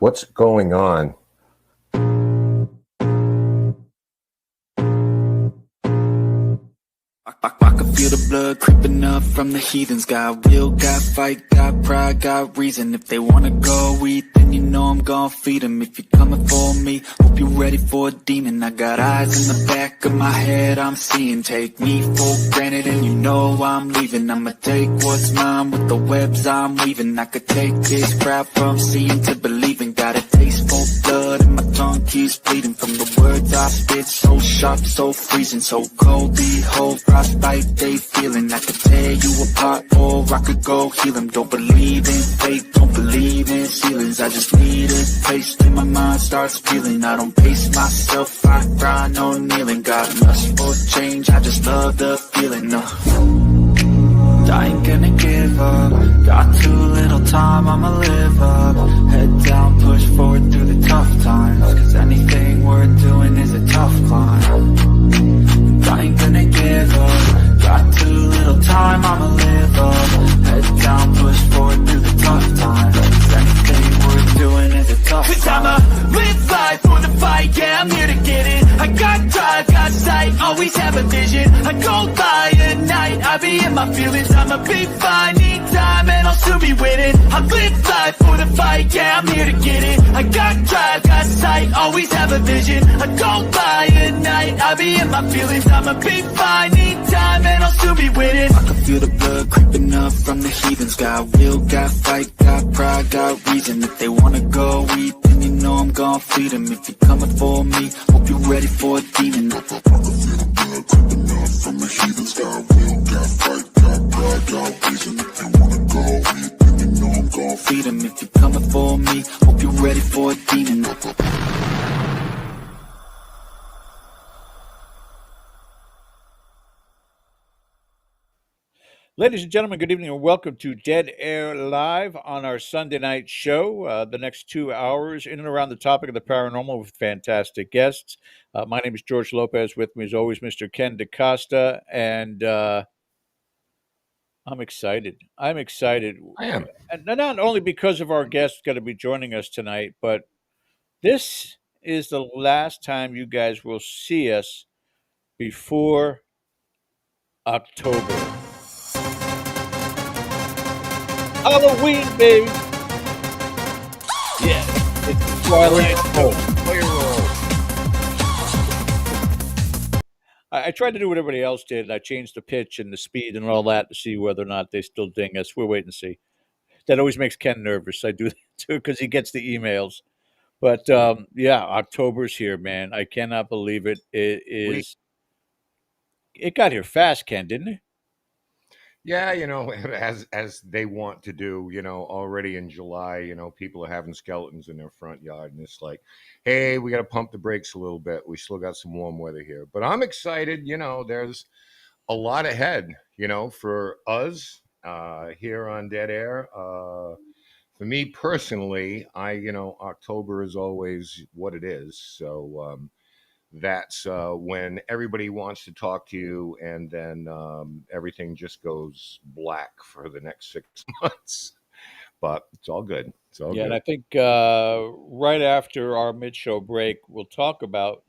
What's going on? I can feel the blood creeping up from the heathens. Got will, got fight, got pride, got reason. If they wanna go eat, then you know I'm gon' feed them. If you're coming for me, hope you're ready for a demon. I got eyes in the back of my head, I'm seeing. Take me for granted and you know I'm leaving. I'ma take what's mine with the webs I'm weaving. I could take this crowd from seeing to believing. Got a taste for blood and my tongue keeps bleeding. From the words I spit, so sharp, so freezing, so cold. Behold, frostbite they feeling. I could tear you apart or I could go heal them. Don't believe in fate, don't believe in ceilings. I just need a taste and my mind starts feeling. I don't pace myself, I grind on kneeling. Got lust for change, I just love the feeling. I ain't gonna give up. Got too little time, I'ma live up. Head down, push forward through the tough times. Cause anything worth doing is a tough climb. I ain't gonna give up. Got too little time, I'ma live up. Head down, push forward through the tough times. Cause anything worth doing is a tough climb. Cause I'ma live life for the fight, yeah, I'm here to get it. I got drive, got sight, always have a vision. I go by at night, I be in my feelings. I'ma be fine, need time, and I'll still be winning. I live life for the fight, yeah, I'm here to get it. I got drive, got sight, always have a vision. I go by at night, I be in my feelings. I'ma be fine, need time, and I'll still be winning. I can feel the blood creeping up from the heathens. Got will, got fight, got pride, got reason. If they wanna go eat, then you know I'm gon' feed them. If you're coming for me, hope you're ready for a demon. I can feel the blood creeping up from the heathens. Got will, got fight, got pride, got reason. If they wanna go eat, then you know I'm gon' feed them. If you're coming for me, hope you're ready for a demon. Ladies and gentlemen, good evening and welcome to Dead Air Live on our Sunday night show. The next 2 hours in and around the topic of the paranormal with fantastic guests. My name is George Lopez. With me, as always, Mr. Ken DaCosta, and I'm excited. I'm excited. I am. And not only because of our guest going to be joining us tonight, but this is the last time you guys will see us before October. Halloween, baby. Yeah, it's Twilight Zone. I tried to do what everybody else did. I changed the pitch and the speed and all that to see whether or not they still ding us. We'll wait and see. That always makes Ken nervous. I do that too because he gets the emails. But yeah, October's here, man. I cannot believe it. It is. It got here fast, Ken, didn't it? Yeah, as they want to do, already in July, people are having skeletons in their front yard, and it's like, hey, we got to pump the brakes a little bit. We still got some warm weather here, but I'm excited. There's a lot ahead, for us here on Dead Air. For me personally, October is always what it is. So that's when everybody wants to talk to you, and then everything just goes black for the next 6 months. But it's all good. It's all good. And I think right after our mid-show break, we'll talk about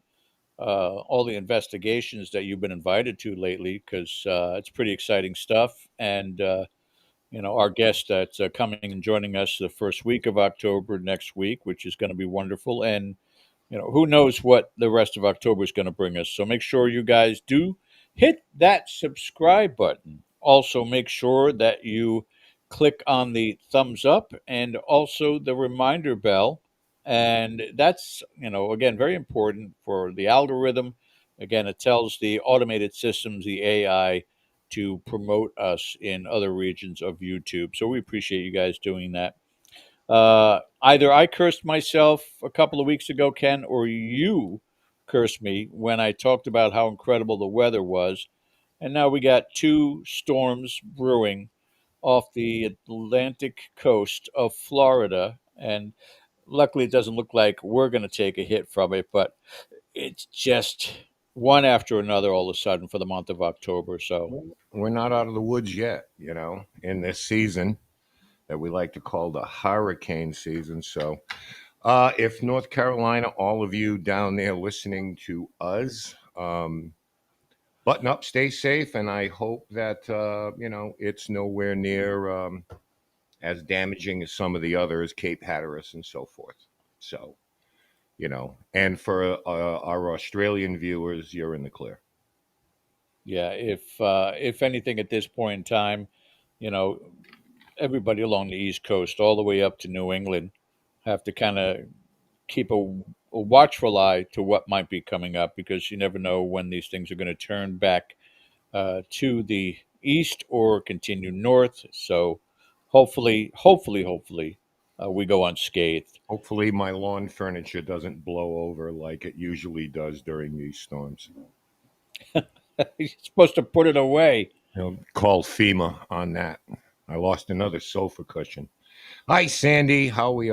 all the investigations that you've been invited to lately, because it's pretty exciting stuff. And our guest that's coming and joining us the first week of October next week, which is going to be wonderful. And who knows what the rest of October is going to bring us. So make sure you guys do hit that subscribe button. Also, make sure that you click on the thumbs up and also the reminder bell. And that's, again, very important for the algorithm. Again, it tells the automated systems, the AI, to promote us in other regions of YouTube. So we appreciate you guys doing that. Either I cursed myself a couple of weeks ago, Ken, or you cursed me when I talked about how incredible the weather was. And now we got 2 storms brewing off the Atlantic coast of Florida. And luckily, it doesn't look like we're going to take a hit from it, but it's just one after another all of a sudden for the month of October. So we're not out of the woods yet, in this season that we like to call the hurricane season. So If North Carolina, all of you down there listening to us, button up, stay safe, and I hope that it's nowhere near as damaging as some of the others, Cape Hatteras and so forth. So, and for our Australian viewers, you're in the clear. Yeah, if anything at this point in time, you know, everybody along the East Coast, all the way up to New England, have to kind of keep a watchful eye to what might be coming up, because you never know when these things are going to turn back to the east or continue north. So hopefully, we go unscathed. Hopefully, my lawn furniture doesn't blow over like it usually does during these storms. You're supposed to put it away. Call FEMA on that. I lost another sofa cushion. Hi, Sandy. How we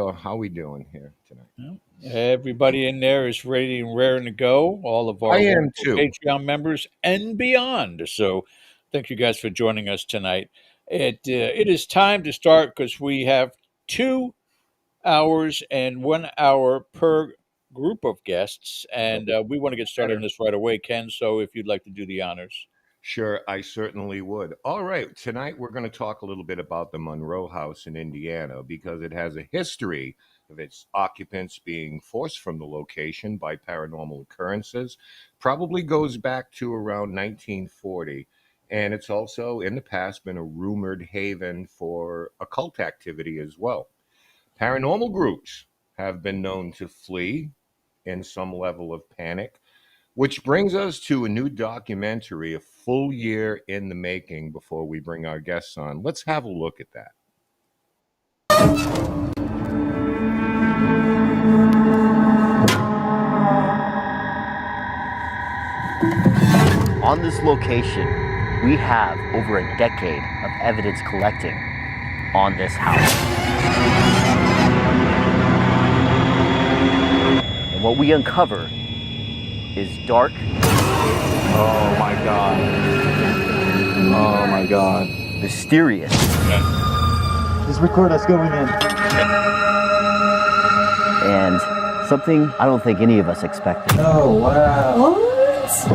doing here tonight? Well, everybody in there is ready and raring to go. All of our I am wonderful too. Patreon members and beyond. So, thank you guys for joining us tonight. It is time to start, because we have 2 hours and 1 hour per group of guests, and we want to get started on this right away, Ken. So, if you'd like to do the honors. Sure, I certainly would. All right, tonight we're going to talk a little bit about the Monroe House in Indiana, because it has a history of its occupants being forced from the location by paranormal occurrences. Probably goes back to around 1940. And it's also in the past been a rumored haven for occult activity as well. Paranormal groups have been known to flee in some level of panic, which brings us to a new documentary, a full year in the making, before we bring our guests on. Let's have a look at that. On this location, we have over a decade of evidence collecting on this house. And what we uncover is dark. Oh my God. Oh my God. Mysterious. Just record us going in. And something I don't think any of us expected. Oh wow. What?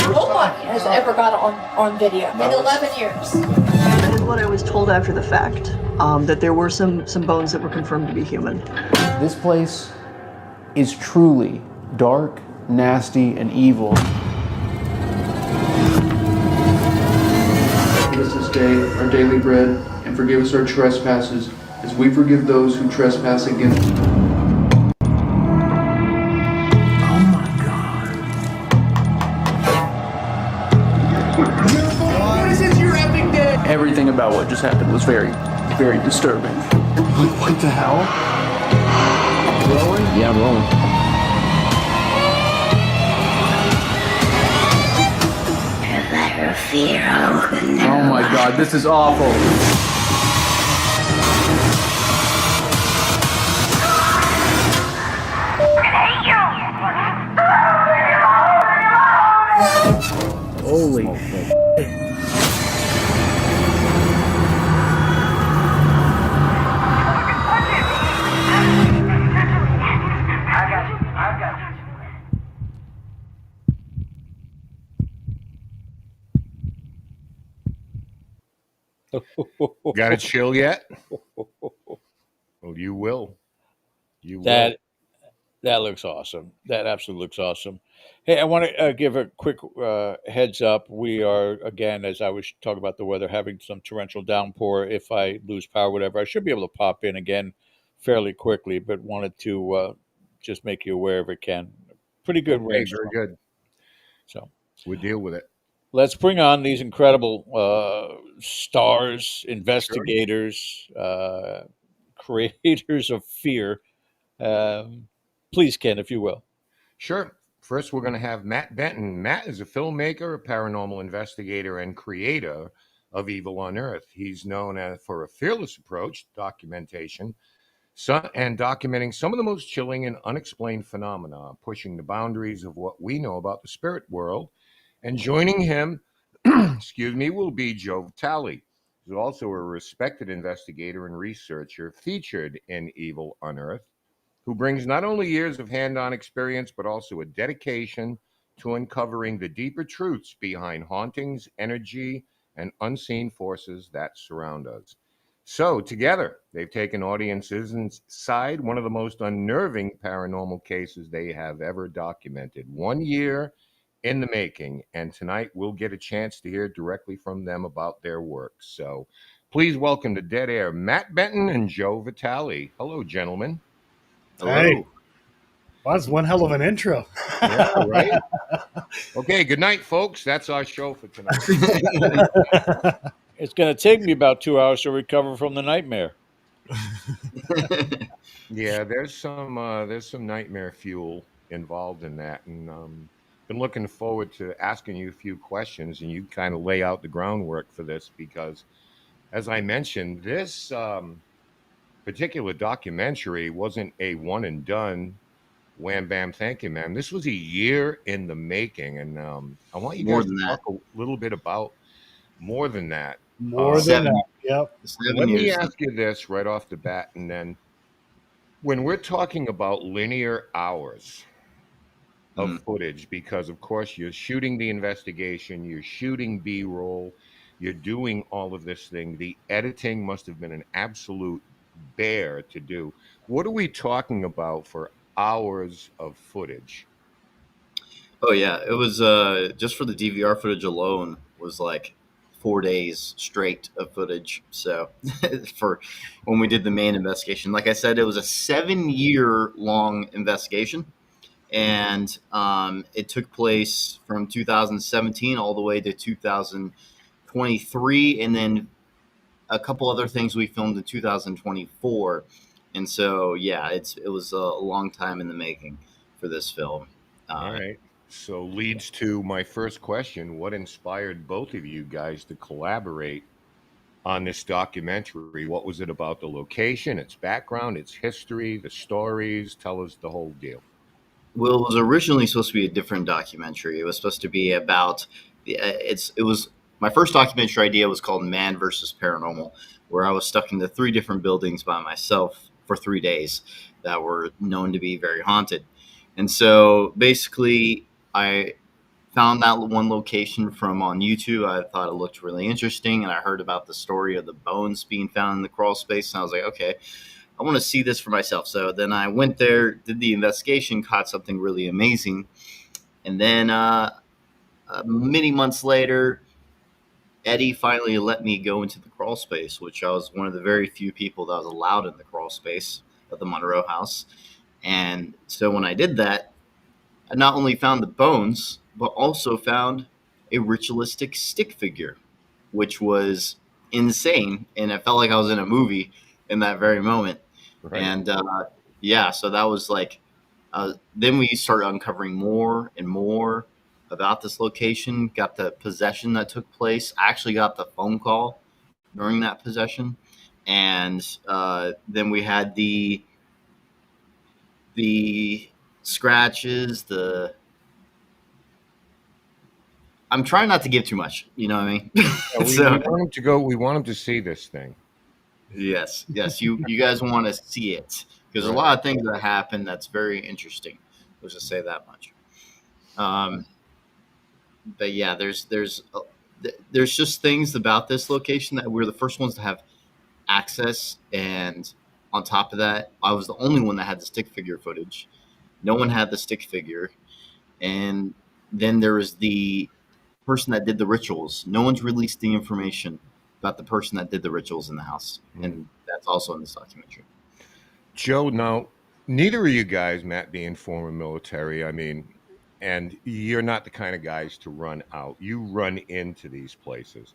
No one has ever got it on video in 11 years. That is what I was told after the fact, that there were some bones that were confirmed to be human. This place is truly dark, nasty, and evil. Give us this day our daily bread, and forgive us our trespasses, as we forgive those who trespass against us. Everything about what just happened was very, very disturbing. What the hell? Rolling? Yeah, I'm rolling. Oh my God, this is awful. Holy shit. Got a chill yet? Well, you will. You will. That looks awesome. That absolutely looks awesome. Hey, I want to give a quick heads up. We are, again, as I was talking about the weather, having some torrential downpour. If I lose power, whatever, I should be able to pop in again fairly quickly, but wanted to just make you aware of it, Ken. Pretty good Okay, range. very good. So We'll deal with it. let's bring on these incredible stars, investigators, creators of fear. Please, Ken, if you will. Sure. First, we're going to have Matt Benton. Matt is a filmmaker, a paranormal investigator, and creator of Evil Unearthed. He's known for a fearless approach to documentation and documenting some of the most chilling and unexplained phenomena, pushing the boundaries of what we know about the spirit world. And joining him, will be Joe Vitale, who's also a respected investigator and researcher featured in Evil Unearthed, who brings not only years of hand-on experience, but also a dedication to uncovering the deeper truths behind hauntings, energy, and unseen forces that surround us. So, together, they've taken audiences inside one of the most unnerving paranormal cases they have ever documented. 1 year in the making, and tonight we'll get a chance to hear directly from them about their work. So, please welcome to Dead Air, Matt Benton and Joe Vitale. Hello, gentlemen. Hello. Hey. Well, that's one hell of an intro. Yeah, right? Okay, good night, folks. That's our show for tonight. It's going to take me about 2 hours to recover from the nightmare. Yeah, there's some nightmare fuel involved in that, and been looking forward to asking you a few questions, and you kind of lay out the groundwork for this because, as I mentioned, this particular documentary wasn't a one and done. Wham bam, thank you, ma'am. This was a year in the making, and I want you More guys than to that. talk a little bit about more than that. More than Seven. that. Yep. 7 Let me years. ask you this right off the bat, and then when we're talking about linear hours of footage, because of course you're shooting the investigation, you're shooting B-roll, you're doing all of this thing, the editing must have been an absolute bear to do. What are we talking about for hours of footage? Oh yeah, it was just for the DVR footage alone was like 4 days straight of footage. So for when we did the main investigation, like I said, it was a 7-year long investigation, and it took place from 2017 all the way to 2023, and then a couple other things we filmed in 2024. And so yeah, it was a long time in the making for this film. All right. So leads to my first question. What inspired both of you guys to collaborate on this documentary? What was it about the location, its background, its history, the stories? Tell us the whole deal. Well, it was originally supposed to be a different documentary. It was supposed to be about it was my first documentary idea was called Man versus Paranormal, where I was stuck into 3 different buildings by myself for 3 days that were known to be very haunted. And so basically I found that one location from on YouTube. I thought it looked really interesting, and I heard about the story of the bones being found in the crawl space, and I was like, okay, I want to see this for myself. So then I went there, did the investigation, caught something really amazing, and then many months later, Eddie finally let me go into the crawl space, which I was one of the very few people that was allowed in the crawl space of the Monroe house. And so when I did that, I not only found the bones, but also found a ritualistic stick figure, which was insane. And it felt like I was in a movie in that very moment. Right. And yeah, so that was like, then we started uncovering more and more about this location, got the possession that took place. I actually got the phone call during that possession. And then we had the scratches, I'm trying not to give too much, you know what I mean? We want him to go. We want him to see this thing. Yes. You guys want to see it because there's a lot of things that happen that's very interesting. Let's just say that much. But yeah, there's just things about this location that we're the first ones to have access, and on top of that, I was the only one that had the stick figure footage. No one had the stick figure, and then there was the person that did the rituals. No one's released the information about the person that did the rituals in the house, and that's also in this documentary. Joe, now neither of you guys, Matt being former military, I mean, and you're not the kind of guys to run out. You run into these places.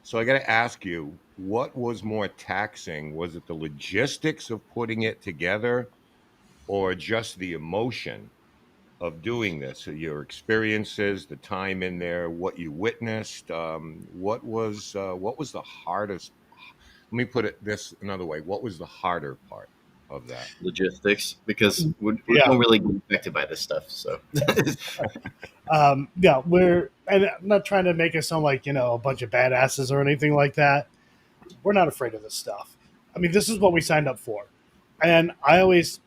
So I got to ask you, what was more taxing? Was it the logistics of putting it together, or just the emotion of doing this? So your experiences, the time in there, what you witnessed, what was the hardest? Let me put it this another way. What was the harder part of that? Logistics, because we don't really get affected by this stuff. So yeah, and I'm not trying to make us sound like, a bunch of badasses or anything like that. We're not afraid of this stuff. I mean, this is what we signed up for. And I always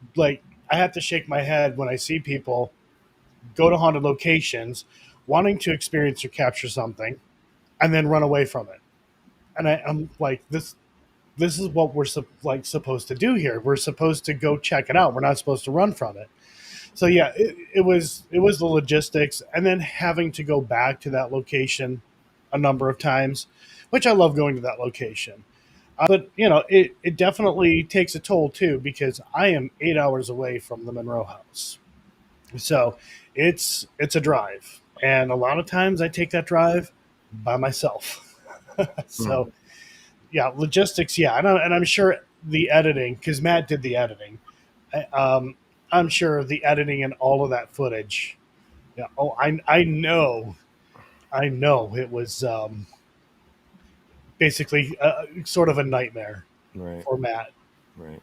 I have to shake my head when I see people go to haunted locations wanting to experience or capture something and then run away from it. And I'm like, this is what we're supposed to do here. We're supposed to go check it out. We're not supposed to run from it. So yeah, it was the logistics, and then having to go back to that location a number of times, which I love going to that location. But it definitely takes a toll too, because I am 8 hours away from the Monroe house, so it's a drive, and a lot of times I take that drive by myself. So yeah, logistics, yeah, and I'm sure the editing, because Matt did the editing. Um, I'm sure the editing and all of that footage. Yeah. Oh, I know it was basically sort of a nightmare Right. for Matt. Right.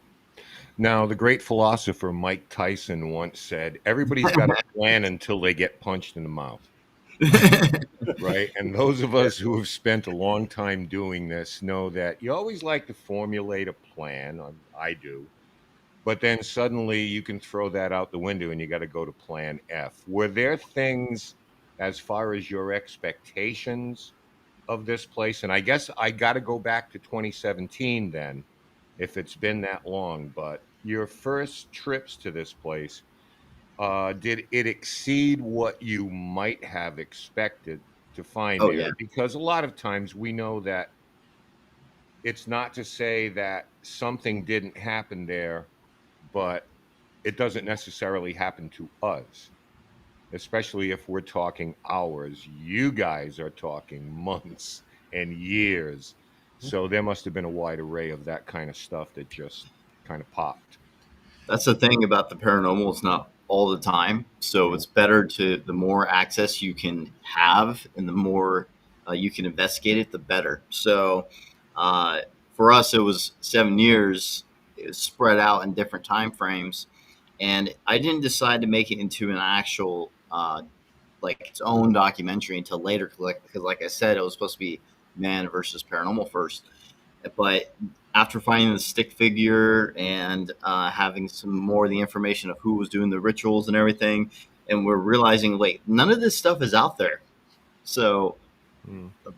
Now, the great philosopher Mike Tyson once said, "Everybody's got a plan until they get punched in the mouth." Right. And those of us who have spent a long time doing this know that you always like to formulate a plan. I do. But then suddenly you can throw that out the window and you got to go to plan F. Were there things as far as your expectations of this place? And I guess I got to go back to 2017 then, if it's been that long. But your first trips to this place, did it exceed what you might have expected to find Oh yeah. there? Because a lot of times we know that it's not to say that something didn't happen there, but it doesn't necessarily happen to us, especially if we're talking hours. You guys are talking months and years. So there must have been a wide array of that kind of stuff that just kind of popped. That's the thing about the paranormal. It's not all the time. So Yeah. it's better to, the more access you can have and the more you can investigate it, the better. So uh, for us, it was 7 years. It was spread out in different time frames. And I didn't decide to make it into an actual, like its own documentary until later. Because like I said, it was supposed to be man versus paranormal first. But after finding the stick figure and having some more of the information of who was doing the rituals and everything, and we're realizing, wait, none of this stuff is out there. So,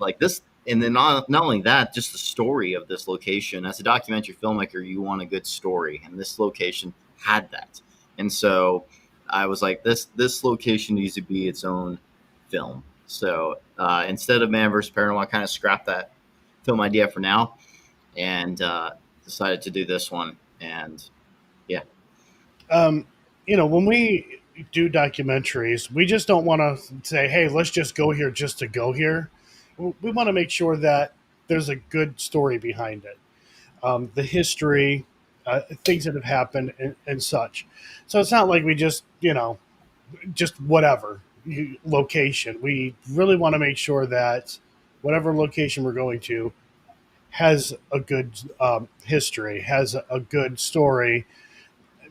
like this, and then not only that, just the story of this location. As a documentary filmmaker, you want a good story, and this location had that. And so, I was like, this location needs to be its own film. So instead of Man vs. Paranormal, I kind of scrapped that film idea for now and decided to do this one. And yeah. When we do documentaries, we just don't want to say, hey, let's just go here just to go here. We want to make sure that there's a good story behind it, the history, things that have happened, and such. So it's not like we just whatever location. We really want to make sure that whatever location we're going to has a good history, has a good story,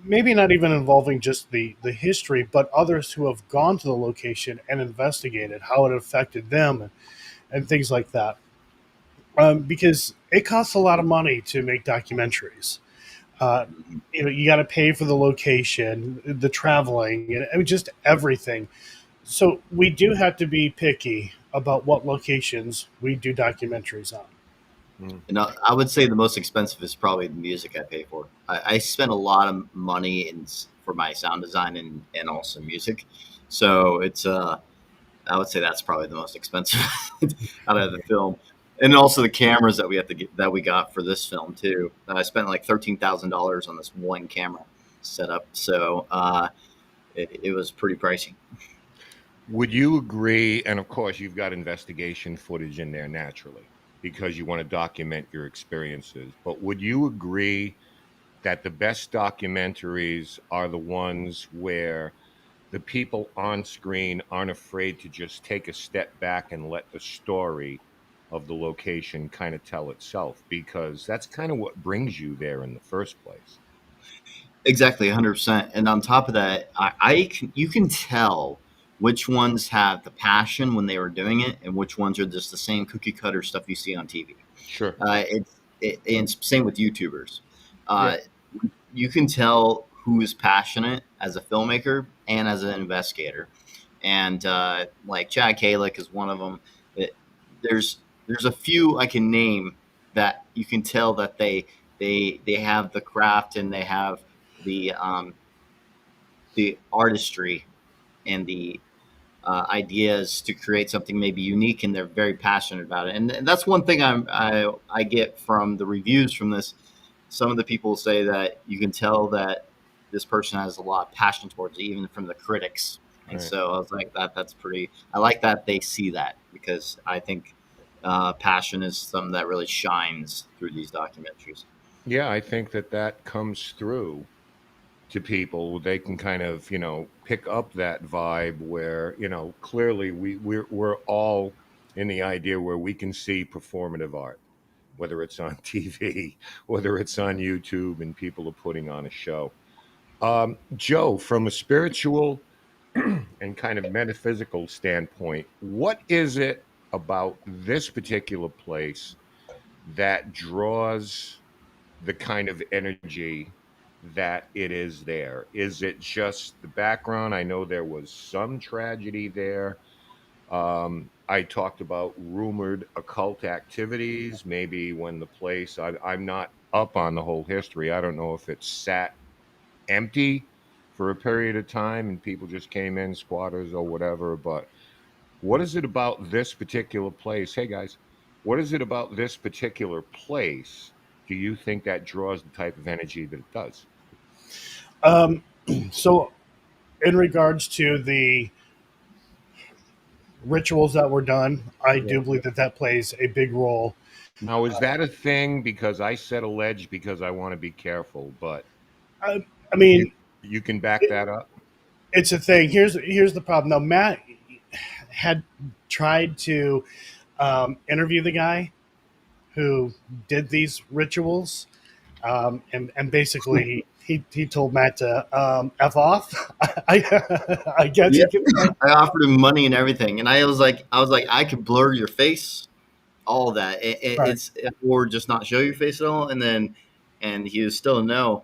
maybe not even involving just the history, but others who have gone to the location and investigated how it affected them and things like that. Because it costs a lot of money to make documentaries. You got to pay for the location, the traveling, and just everything. So we do have to be picky about what locations we do documentaries on. And I would say the most expensive is probably the music I pay for. I spend a lot of money for my sound design and also music. So it's I would say that's probably the most expensive out of the film. And also the cameras that we got for this film too. I spent like $13,000 on this one camera setup. So it was pretty pricey. Would you agree? And of course, you've got investigation footage in there naturally because you want to document your experiences. But would you agree that the best documentaries are the ones where the people on screen aren't afraid to just take a step back and let the story of the location kind of tell itself? Because that's kind of what brings you there in the first place. Exactly, 100%. And on top of that, you can tell which ones have the passion when they were doing it, and which ones are just the same cookie cutter stuff you see on TV. Sure. And it's same with YouTubers. Yeah. You can tell who is passionate as a filmmaker and as an investigator. And like Chad Kalick is one of them. There's a few I can name that you can tell that they have the craft and they have the artistry and the ideas to create something maybe unique, and they're very passionate about it. And that's one thing I get from the reviews from this. Some of the people say that you can tell that this person has a lot of passion towards it, even from the critics. And Right. so I was like, that's pretty. I like that they see that, because I think passion is something that really shines through these documentaries. Yeah, I think that comes through to people. They can kind of, pick up that vibe where, clearly we're all in the idea where we can see performative art, whether it's on TV, whether it's on YouTube, and people are putting on a show. Joe, from a spiritual and kind of metaphysical standpoint, what is it about this particular place that draws the kind of energy that it is there? Is it just the background? I know there was some tragedy there. I talked about rumored occult activities, maybe when the place, I'm not up on the whole history. I don't know if it sat empty for a period of time and people just came in, squatters or whatever. But what is it about this particular place? Hey guys, what is it about this particular place? Do you think that draws the type of energy that it does? Um, so, in regards to the rituals that were done, I Yeah. do believe that that plays a big role. Now, is that a thing? Because I said alleged because I want to be careful, but I, I you mean, you can back that up. it's a thing. Here's the problem. Now, Matt had tried to interview the guy who did these rituals, and basically he told Matt to f off. I guess Yeah, you can say. I offered him money and everything, and I was like, I could blur your face, all that. Right, It's or just not show your face at all, and he was still no.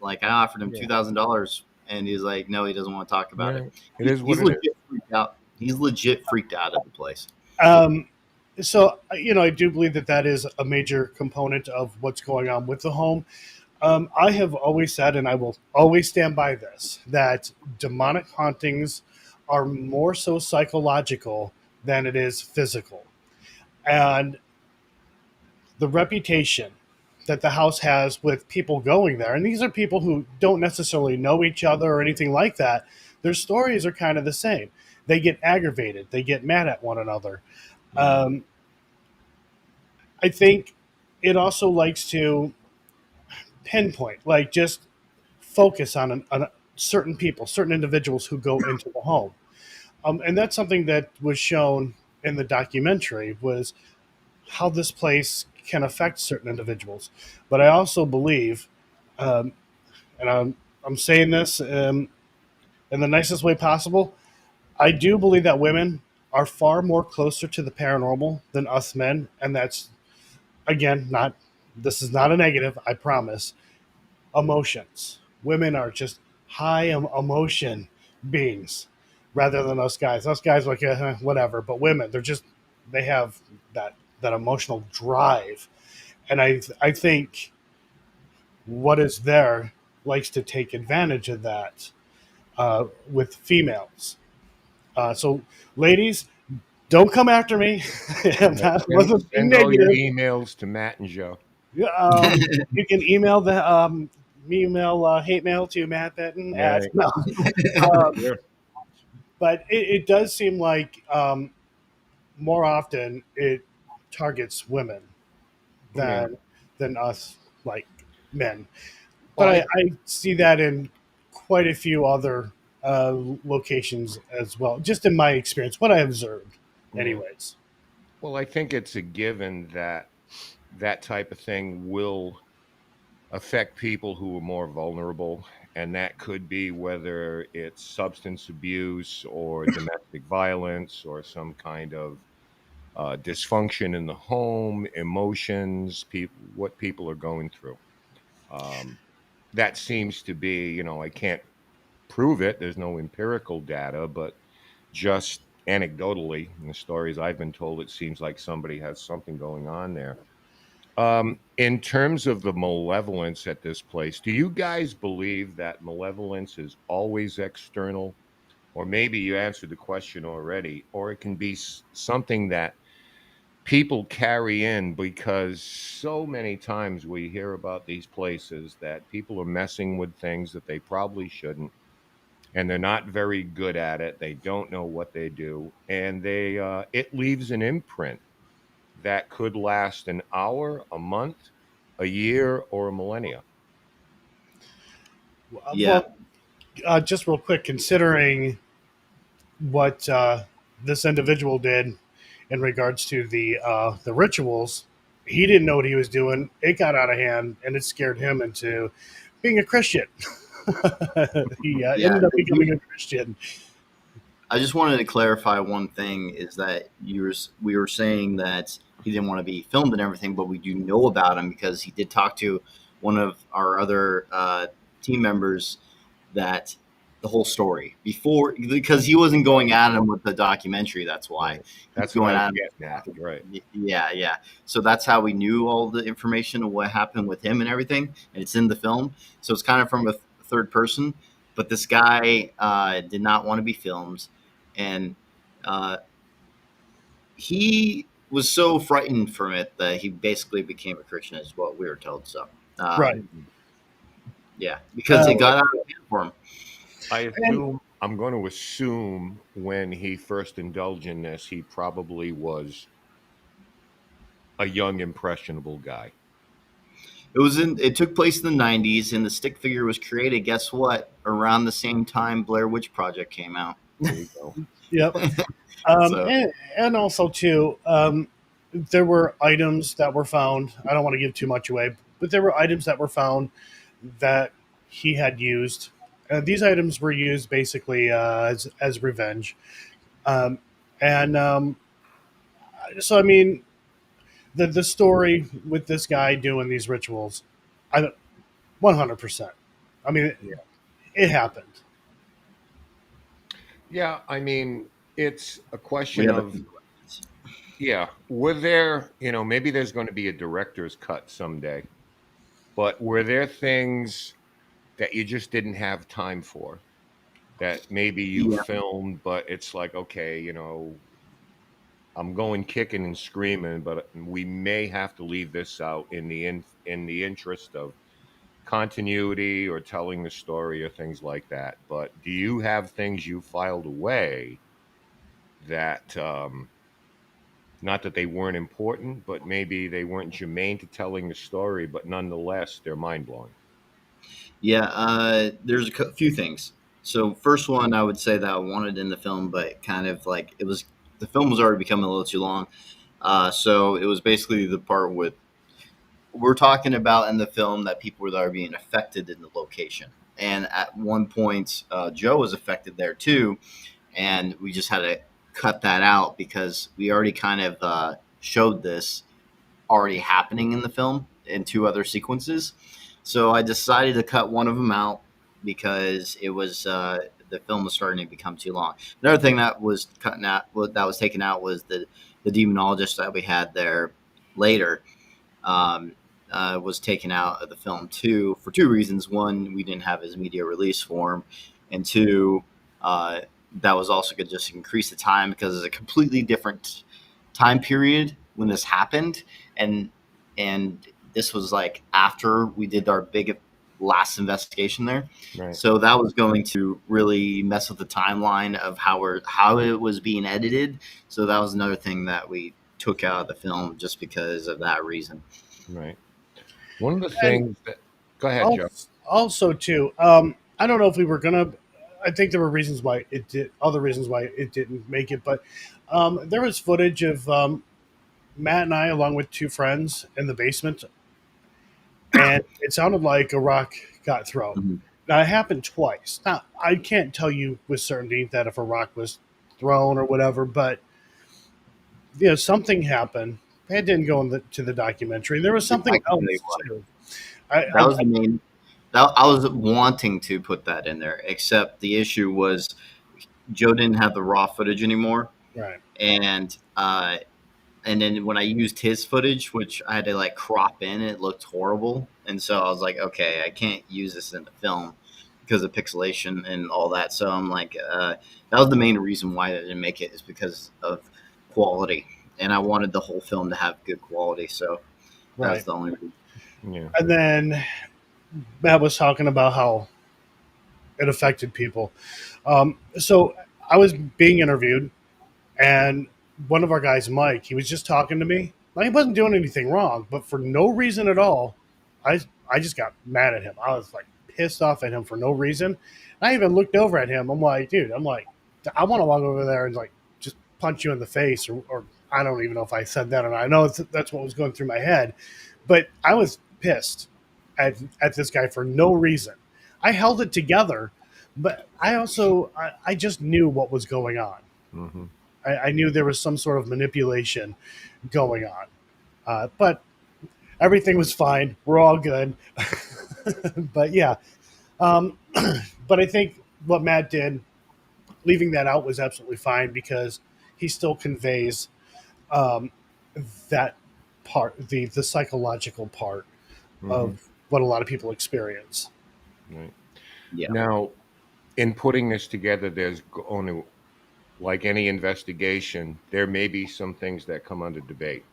Like I offered him Yeah. $2,000, and he's like, no, he doesn't want to talk about it. Right. It is what He's it is. legit freaked out. He's legit freaked out of the place. Um, so I do believe that that is a major component of what's going on with the home. I have always said, and I will always stand by this, that demonic hauntings are more so psychological than it is physical. And the reputation that the house has with people going there, and these are people who don't necessarily know each other or anything like that, their stories are kind of the same. They get aggravated, they get mad at one another. Mm. Um, I think it also likes to pinpoint, like just focus on certain people, certain individuals who go into the home. And that's something that was shown in the documentary, was how this place can affect certain individuals. But I also believe, um, and I'm saying this in the nicest way possible, I do believe that women are far more closer to the paranormal than us men, and that's, again, not, this is not a negative, I promise. Emotions. Women are just high emotion beings rather than us guys. Us guys are like whatever, but women, they have that emotional drive, and I think what is there likes to take advantage of that with females. So, ladies, don't come after me. Yeah, That send, wasn't send all your negative. emails to Matt and Joe. You can email the hate mail to Matt Benton at Right. no. Um, Sure. but it does seem like more often it targets women Yeah. than us, like men. Well, But I see that in quite a few other locations as well, just in my experience, what I observed, mm. anyways. Well, I think it's a given that that type of thing will affect people who are more vulnerable. And that could be whether it's substance abuse or domestic violence or some kind of dysfunction in the home, emotions, what people are going through. Um, that seems to be, I can't prove it. There's no empirical data, but just anecdotally, in the stories I've been told, it seems like somebody has something going on there. In terms of the malevolence at this place, do you guys believe that malevolence is always external? Or maybe you answered the question already, or it can be something that people carry in, because so many times we hear about these places that people are messing with things that they probably shouldn't, and they're not very good at it. They don't know what they do, and it leaves an imprint that could last an hour, a month, a year, or a millennia. Yeah. Well, just real quick, considering what this individual did in regards to the rituals, he didn't know what he was doing. It got out of hand, and it scared him into being a Christian. He Yeah. ended up becoming a Christian. I just wanted to clarify one thing: is that we were saying that he didn't want to be filmed and everything, but we do know about him because he did talk to one of our other team members that the whole story before, because he wasn't going at him with the documentary. That's why. Right. That's He was what going I at was him. getting at. Right. Yeah, yeah. So that's how we knew all the information of what happened with him and everything, and it's in the film. So it's kind of from a third person. But this guy did not want to be filmed, and uh, he was so frightened from it that he basically became a Christian, is what we were told. So, Right. yeah, because it Uh, got out of hand for him. I'm going to assume when he first indulged in this, he probably was a young, impressionable guy. It took place in the '90s, and the stick figure was created. Guess what? Around the same time Blair Witch Project came out. There you go. Yep. So And also too, there were items that were found. I don't want to give too much away, but there were items that were found that he had used. These items were used basically as revenge, um, and so I mean the story with this guy doing these rituals, 100%. I mean, Yeah. it happened. Yeah. I mean, it's a we question have a of, few questions. yeah, were there, maybe there's going to be a director's cut someday, but were there things that you just didn't have time for, that maybe you Yeah, filmed, but it's like, okay, I'm going kicking and screaming, but we may have to leave this out in the interest of continuity or telling the story or things like that. But do you have things you filed away that, not that they weren't important, but maybe they weren't germane to telling the story, but nonetheless they're mind blowing? yeah. There's a few things. So first one, I would say that I wanted in the film, but kind of like the film was already becoming a little too long. So it was basically the part with we're talking about in the film that people were being affected in the location, and at one point, Joe was affected there too, and we just had to cut that out because we already kind of showed this already happening in the film in two other sequences. So I decided to cut one of them out because it was the film was starting to become too long. Another thing that was that was taken out was the demonologist that we had there later. Um, was taken out of the film too for two reasons. One, we didn't have his media release form, and two, that was also going to just increase the time because it's a completely different time period when this happened, and this was like after we did our big last investigation there. Right. So that was going to really mess with the timeline of how it was being edited. So that was another thing that we took out of the film just because of that reason. Right. One of the And things that, go ahead, Joe. also too, I don't know if we were gonna. I think there were reasons why it did. Other reasons why it didn't make it, but there was footage of Matt and I, along with two friends, in the basement, and it sounded like a rock got thrown. Mm-hmm. Now it happened twice. Now I can't tell you with certainty that if a rock was thrown or whatever, but something happened. It didn't go to the documentary. There was something else too. That was the main. I was wanting to put that in there, except the issue was Joe didn't have the raw footage anymore, Right. and then when I used his footage, which I had to like crop in, it looked horrible, and so I was like, okay, I can't use this in the film because of pixelation and all that. So I'm like, that was the main reason why I didn't make it, is because of quality, and I wanted the whole film to have good quality. So that's Right. the only reason. Yeah. And then Matt was talking about how it affected people. So I was being interviewed, and one of our guys, Mike, he was just talking to me. Like, he wasn't doing anything wrong, but for no reason at all, I just got mad at him. I was like pissed off at him for no reason. I even looked over at him. I'm like, dude, I want to walk over there and like just punch you in the face, or I don't even know if I said that or not. I know that's what was going through my head, but I was pissed at this guy for no reason. I held it together, but I just knew what was going on. Mm-hmm. I knew there was some sort of manipulation going on, but everything was fine. We're all good. But yeah, but I think what Matt did, leaving that out, was absolutely fine, because he still conveys um, that part, the psychological part Mm-hmm. of what a lot of people experience. Right. Yeah. Now, in putting this together, there's only, like any investigation, there may be some things that come under debate.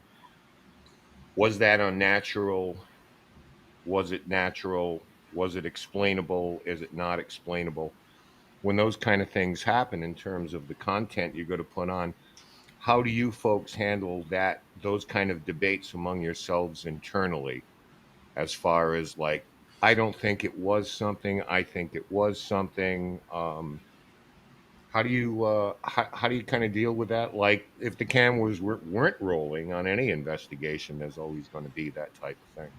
Was that unnatural? Was it natural? Was it explainable? Is it not explainable? When those kind of things happen in terms of the content you're going to put on, how do you folks handle that, those kind of debates among yourselves internally, as far as like, I don't think it was something, I think it was something. How do you kind of deal with that? Like, if the cameras weren't rolling on any investigation, there's always going to be that type of thing.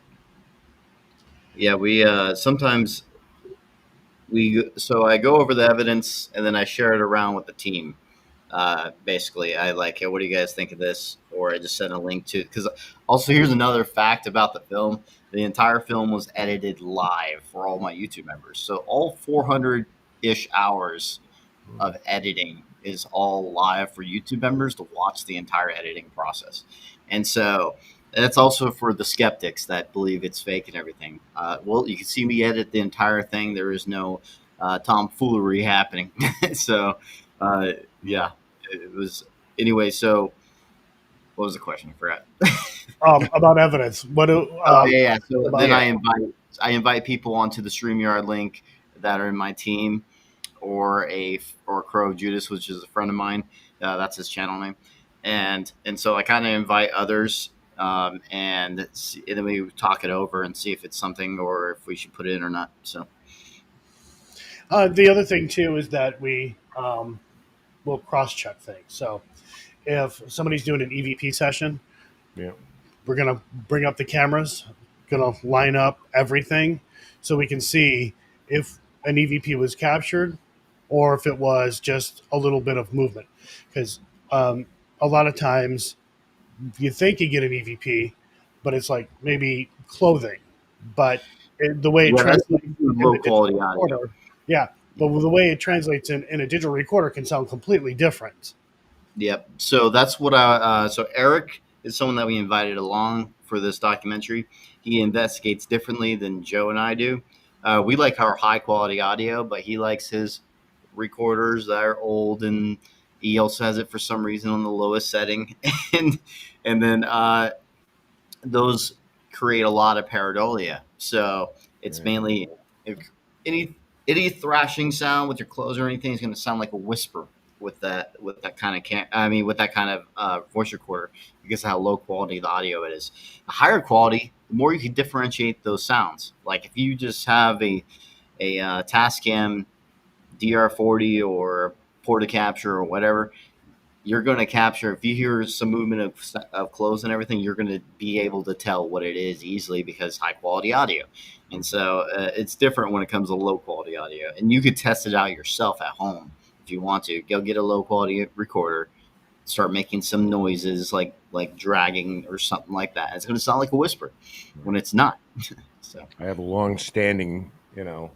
Yeah, we sometimes so I go over the evidence and then I share it around with the team. Basically, I like, hey, what do you guys think of this? Or I just send a link to, because also here's another fact about the film: the entire film was edited live for all my YouTube members. So all 400-ish hours of editing is all live for YouTube members to watch the entire editing process. And so that's also for the skeptics that believe it's fake and everything. Well, you can see me edit the entire thing. There is no tomfoolery happening. So, yeah, it was. Anyway, so what was the question? I forgot. About evidence. What do? Oh yeah. So about- then yeah. I invite people onto the StreamYard link that are in my team, or Crow Judas, which is a friend of mine. That's his channel name, and so I kind of invite others, and then we talk it over and see if it's something or if we should put it in or not. So The other thing too is that we will cross-check things. So if somebody's doing an EVP session, Yeah. we're gonna bring up the cameras, gonna line up everything, so we can see if an EVP was captured or if it was just a little bit of movement. Because a lot of times you think you get an EVP, but it's like maybe clothing. But the way it yeah, that's translates in low a digital quality audio. recorder, yeah, but the way it translates in a digital recorder can sound completely different. Yep. So that's what so Eric is someone that we invited along for this documentary. He investigates differently than Joe and I do. We like our high quality audio, but he likes his recorders that are old, and he also has it for some reason on the lowest setting. and then those create a lot of pareidolia. So it's mainly if any thrashing sound with your clothes or anything is going to sound like a whisper with that kind of with that kind of voice recorder, because of how low quality the audio it is. The higher quality, the more you can differentiate those sounds. Like if you just have a Tascam DR40 or Portacapture or whatever, you're going to capture, if you hear some movement of clothes and everything, you're going to be able to tell what it is easily because high quality audio. And so it's different when it comes to low quality audio. And you could test it out yourself at home if you want to. Go get a low quality recorder, start making some noises like dragging or something like that. It's going to sound like a whisper when it's not. So I have a long-standing you know,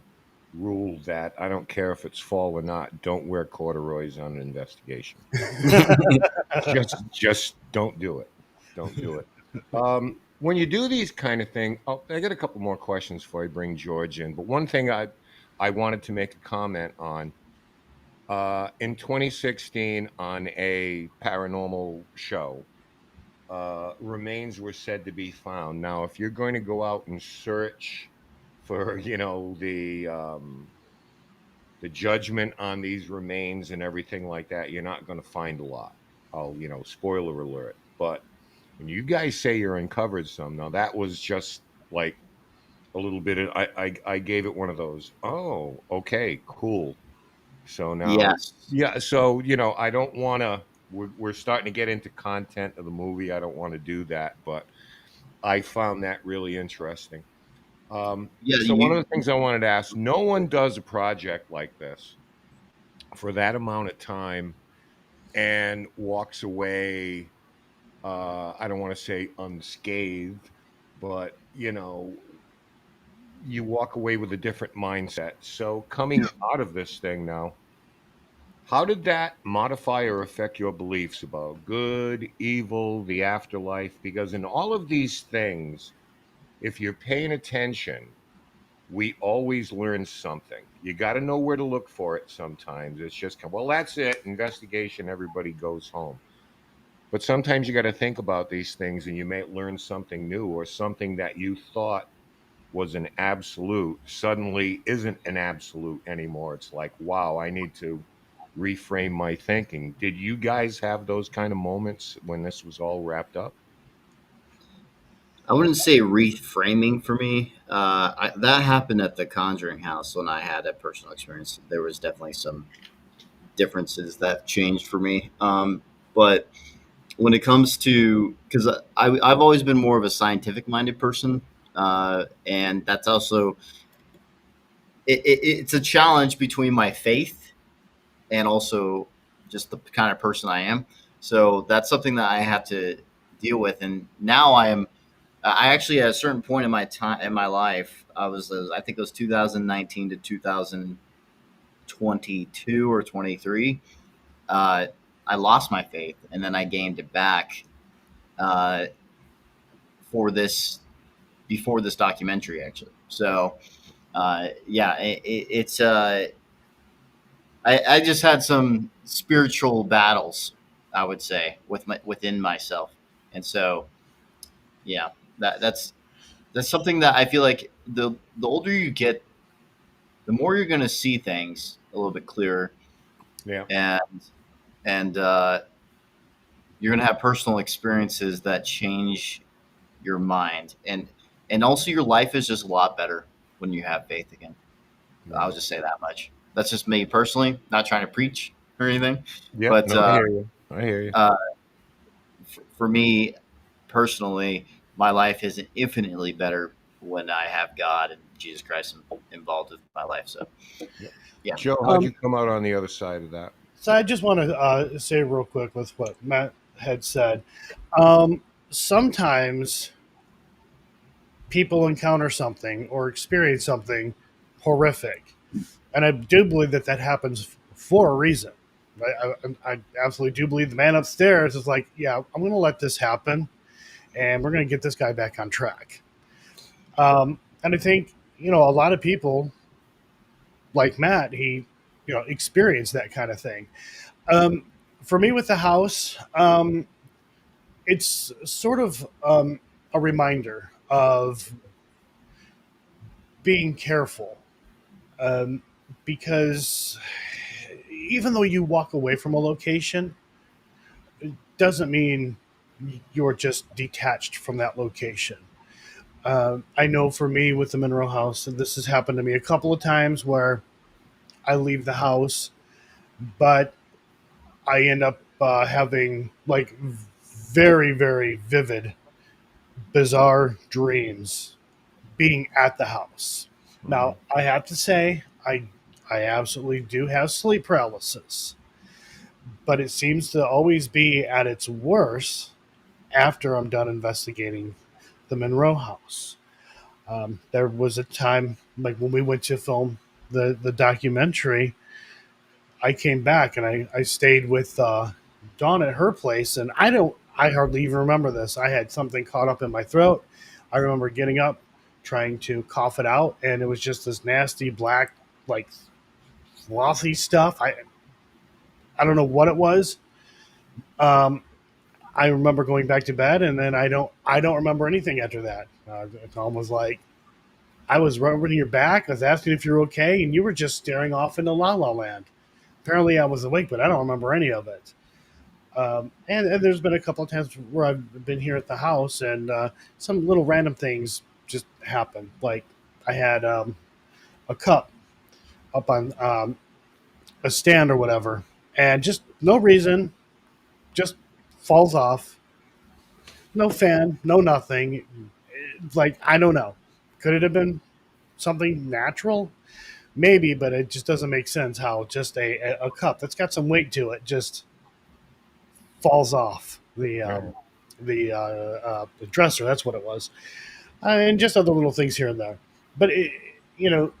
rule that I don't care if it's fall or not. Don't wear corduroys on an investigation. Just don't do it. Don't do it. When you do these kind of things, oh, I got a couple more questions before I bring George in. But one thing I wanted to make a comment on in 2016 on a paranormal show, remains were said to be found. Now, if you're going to go out and search for, the judgment on these remains and everything like that, you're not going to find a lot. I'll, spoiler alert. But when you guys say you're uncovered some, now that was just like a little bit of, I gave it one of those, oh, okay, cool. So now, Yes. yeah, so, I don't want to, we're starting to get into content of the movie. I don't want to do that, but I found that really interesting. Yeah. So one of the things I wanted to ask, no one does a project like this for that amount of time and walks away, I don't want to say unscathed, but you walk away with a different mindset. So coming out of this thing now, how did that modify or affect your beliefs about good, evil, the afterlife? Because in all of these things, if you're paying attention, we always learn something. You got to know where to look for it sometimes. It's just, well, that's it. Investigation, everybody goes home. But sometimes you got to think about these things and you may learn something new, or something that you thought was an absolute suddenly isn't an absolute anymore. It's like, wow, I need to reframe my thinking. Did you guys have those kind of moments when this was all wrapped up? I wouldn't say reframing for me. That happened at the Conjuring house when I had a personal experience. There was definitely some differences that changed for me. But when it comes to, because I've always been more of a scientific minded person, and that's also it's a challenge between my faith and also just the kind of person I am. So that's something that I have to deal with. And now I actually at a certain point in my time in my life, I think it was 2019 to 2022 or 23. Uh, I lost my faith and then I gained it back uh, for this before this documentary actually. So yeah, it's I just had some spiritual battles, I would say, within myself, and so yeah, that's something that I feel like the older you get, the more you're going to see things a little bit clearer, Yeah. and and you're going to have personal experiences that change your mind, and also your life is just a lot better when you have faith again. I'll Right. just say that much. That's just me personally, not trying to preach or anything, Yep. but No, I hear you. I hear you. uh, for me personally, my life is infinitely better when I have God and Jesus Christ involved with my life. So, Yep. yeah. Joe, how'd you come out on the other side of that? So I just want to say real quick with what Matt had said. Um, Sometimes people encounter something or experience something horrific, and I do believe that that happens for a reason. I absolutely do believe the man upstairs is like, yeah, I'm going to let this happen, and we're going to get this guy back on track. And I think a lot of people like Matt, he experienced that kind of thing. Um, for me with the house, it's sort of a reminder of being careful, um, because even though you walk away from a location, it doesn't mean you're just detached from that location. I know for me with the Monroe House, and this has happened to me a couple of times where I leave the house, but I end up having like very, very vivid, bizarre dreams being at the house. Mhm. Now, I have to say, I absolutely do have sleep paralysis, but it seems to always be at its worst after I'm done investigating the Monroe House. There was a time, like when we went to film the documentary, I came back and I stayed with Dawn at her place, and I hardly even remember this. I had something caught up in my throat. I remember getting up, trying to cough it out, and it was just this nasty black, like frothy stuff. I don't know what it was. Um, I remember going back to bed, and then I don't remember anything after that. Tom was like, I was rubbing your back. I was asking if you're okay, and you were just staring off into La La Land. Apparently, I was awake, but I don't remember any of it. And there's been a couple of times where I've been here at the house, and some little random things just happen. Like I had a cup up on a stand or whatever, and just no reason, just falls off. No fan, no nothing. Like I don't know. Could it have been something natural? Maybe, but it just doesn't make sense how just a cup that's got some weight to it just falls off the dresser. That's what it was, and just other little things here and there. But you know,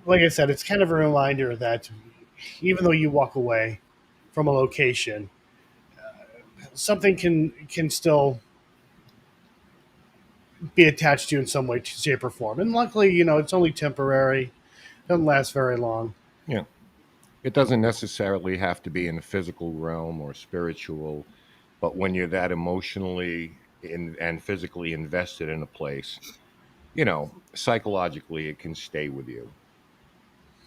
like I said, it's kind of a reminder that even though you walk away from a location, something can still be attached to you in some way, shape, or form. And luckily, it's only temporary; doesn't last very long. Yeah. It doesn't necessarily have to be in the physical realm or spiritual, but when you're that emotionally and physically invested in a place, psychologically it can stay with you.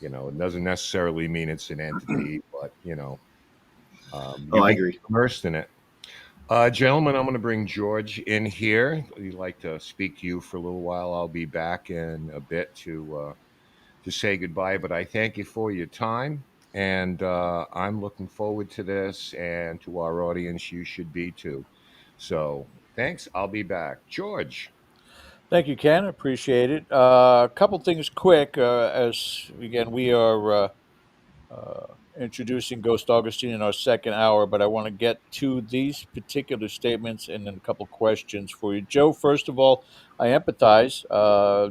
It doesn't necessarily mean it's an entity, but Oh, you I become agree. immersed in it. Gentlemen, I'm going to bring George in here. We'd like to speak to you for a little while. I'll be back in a bit to say goodbye, but I thank you for your time. And I'm looking forward to this, and to our audience, you should be too. So thanks. I'll be back. George. Thank you, Ken. Appreciate it. A couple things quick. As again, we are introducing Ghost Augustine in our second hour, but I want to get to these particular statements and then a couple questions for you. Joe, first of all, I empathize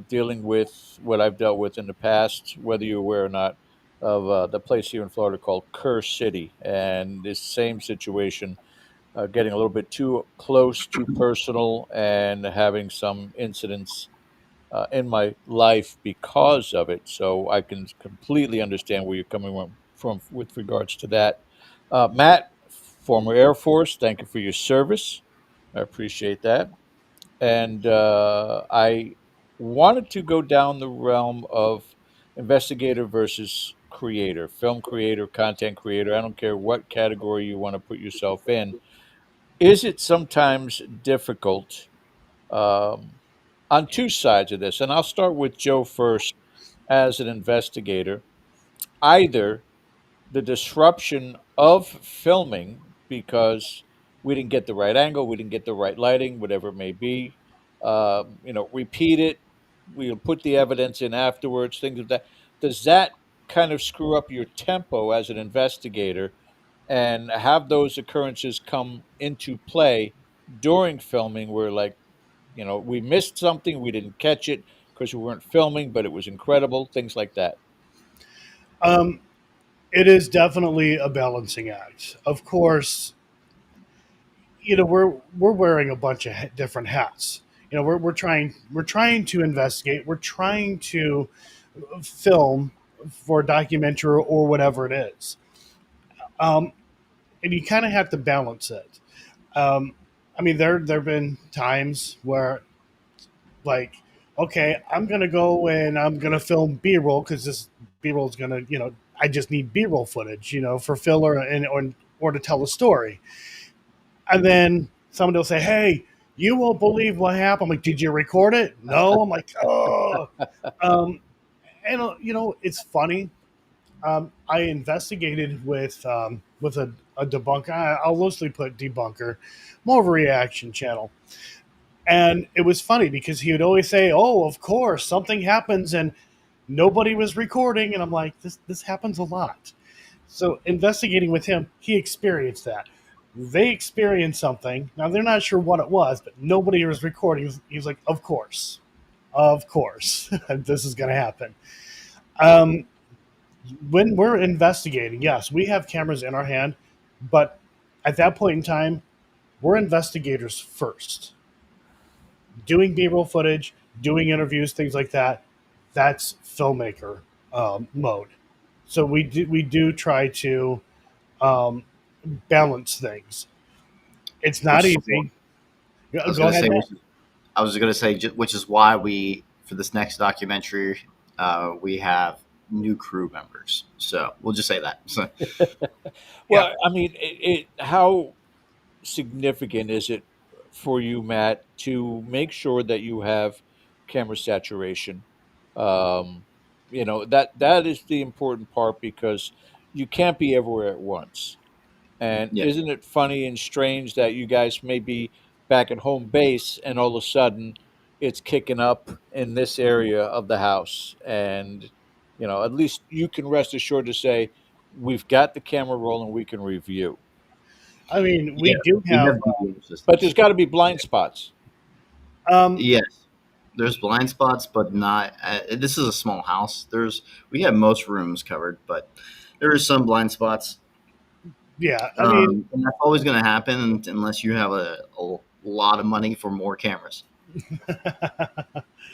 dealing with what I've dealt with in the past, whether you're aware or not, of the place here in Florida called Curse City. And this same situation, getting a little bit too close, too personal, and having some incidents in my life because of it. So I can completely understand where you're coming from with regards to that. Matt, former Air Force, thank you for your service. I appreciate that. And I wanted to go down the realm of investigator versus creator, film creator, content creator. I don't care what category you want to put yourself in. Is it sometimes difficult um, on two sides of this? And I'll start with Joe first as an investigator. Either the disruption of filming because we didn't get the right angle, we didn't get the right lighting, whatever it may be. Repeat it. We'll put the evidence in afterwards. Things of that. Does that kind of screw up your tempo as an investigator, and have those occurrences come into play during filming, where like we missed something, we didn't catch it because we weren't filming, but it was incredible. Things like that. Um, it is definitely a balancing act. Of course, we're wearing a bunch of different hats. We're trying to investigate. We're trying to film for a documentary or whatever it is, um, and you kind of have to balance it. Um, I mean, there have been times where, like, okay, I'm gonna go and I'm gonna film B-roll because this B-roll is gonna, I just need B-roll footage, for filler and or to tell a story. And then somebody will say, "Hey, you won't believe what happened." I'm like, "Did you record it?" No. I'm like, "Oh." Um, and it's funny. I investigated with a debunker. I'll loosely put debunker, more of a reaction channel. And it was funny because he would always say, "Oh, of course, something happens," and nobody was recording. And I'm like, "This happens a lot." So investigating with him, he experienced that. They experienced something. Now they're not sure what it was, but nobody was recording. He's like, of course, this is going to happen. Um, when we're investigating, yes, we have cameras in our hand, but at that point in time, we're investigators first. Doing B-roll footage, doing interviews, things like that. That's filmmaker mode. So we do try to um, balance things. It's not which is easy. I was Go going to ahead, say, Matt. I was going to say, which is why we, for this next documentary, we have new crew members. So we'll just say that. So, Yeah. Well, I mean, how significant is it for you, Matt, to make sure that you have camera saturation? Um, that is the important part because you can't be everywhere at once. And yeah, isn't it funny and strange that you guys may be back at home base and all of a sudden it's kicking up in this area of the house? And, at least you can rest assured to say, we've got the camera rolling, we can review. I mean, we yeah, do we have. have DVR But there's systems. got to be blind spots. Um, Yes, there's blind spots, but not. This is a small house. We have most rooms covered, but there is some blind spots. yeah, I mean, And that's always going to happen unless you have a lot of money for more cameras.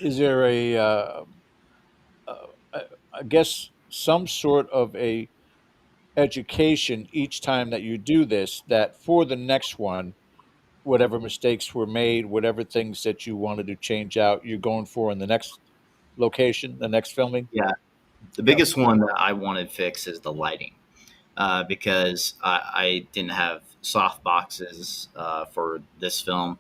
Is there uh, I guess, some sort of a education each time that you do this, that for the next one, whatever mistakes were made, whatever things that you wanted to change out, you're going for in the next location, the next filming? Yeah, the yeah, biggest one that I wanted fixed is the lighting. Because I didn't have soft boxes for this film.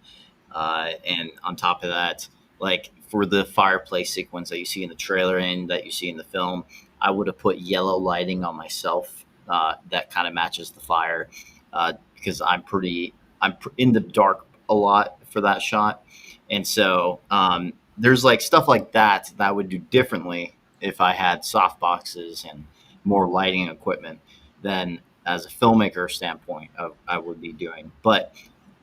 And on top of that, like for the fireplace sequence that you see in the trailer and that you see in the film, I would have put yellow lighting on myself that kind of matches the fire because in the dark a lot for that shot. And so there's like stuff like that I would do differently if I had soft boxes and more lighting equipment than as a filmmaker standpoint I would be doing. But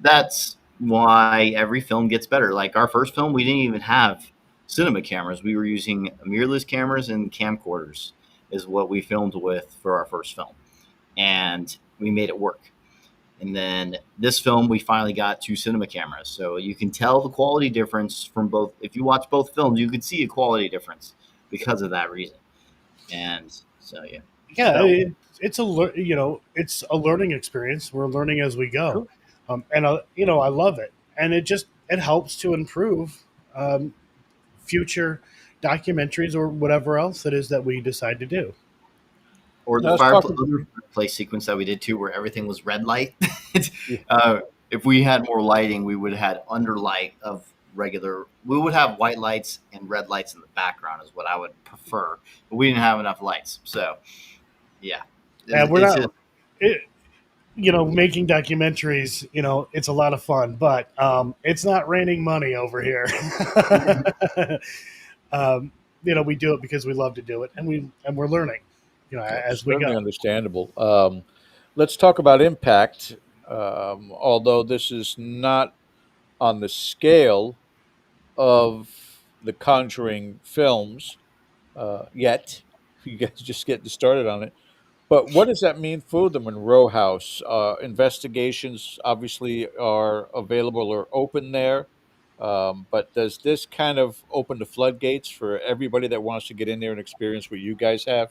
that's why every film gets better. Like our first film, we didn't even have cinema cameras. We were using mirrorless cameras and camcorders is what we filmed with for our first film. And we made it work. And then this film, we finally got 2 cinema cameras. So you can tell the quality difference from both. If you watch both films, you could see a quality difference because of that reason. And so, yeah. yeah. So, It's it's a learning experience. We're learning as we go, Cool. and I love it, and it helps to improve future documentaries or whatever else it is that we decide to do. or the Now let's talk. other fireplace sequence that we did too, where everything was red light. Yeah. If we had more lighting, we would have had underlight of regular. We would have white lights and red lights in the background, is what I would prefer. But we didn't have enough lights, so yeah, And we're it's not, it, making documentaries. It's a lot of fun, but it's not raining money over here. We do it because we love to do it, and we're learning, as we Certainly go. understandable. Let's talk about impact. Although this is not on the scale of the Conjuring films yet, you guys just getting started on it. But what does that mean for the Monroe House? Investigations obviously are available or open there. But does this kind of open the floodgates for everybody that wants to get in there and experience what you guys have?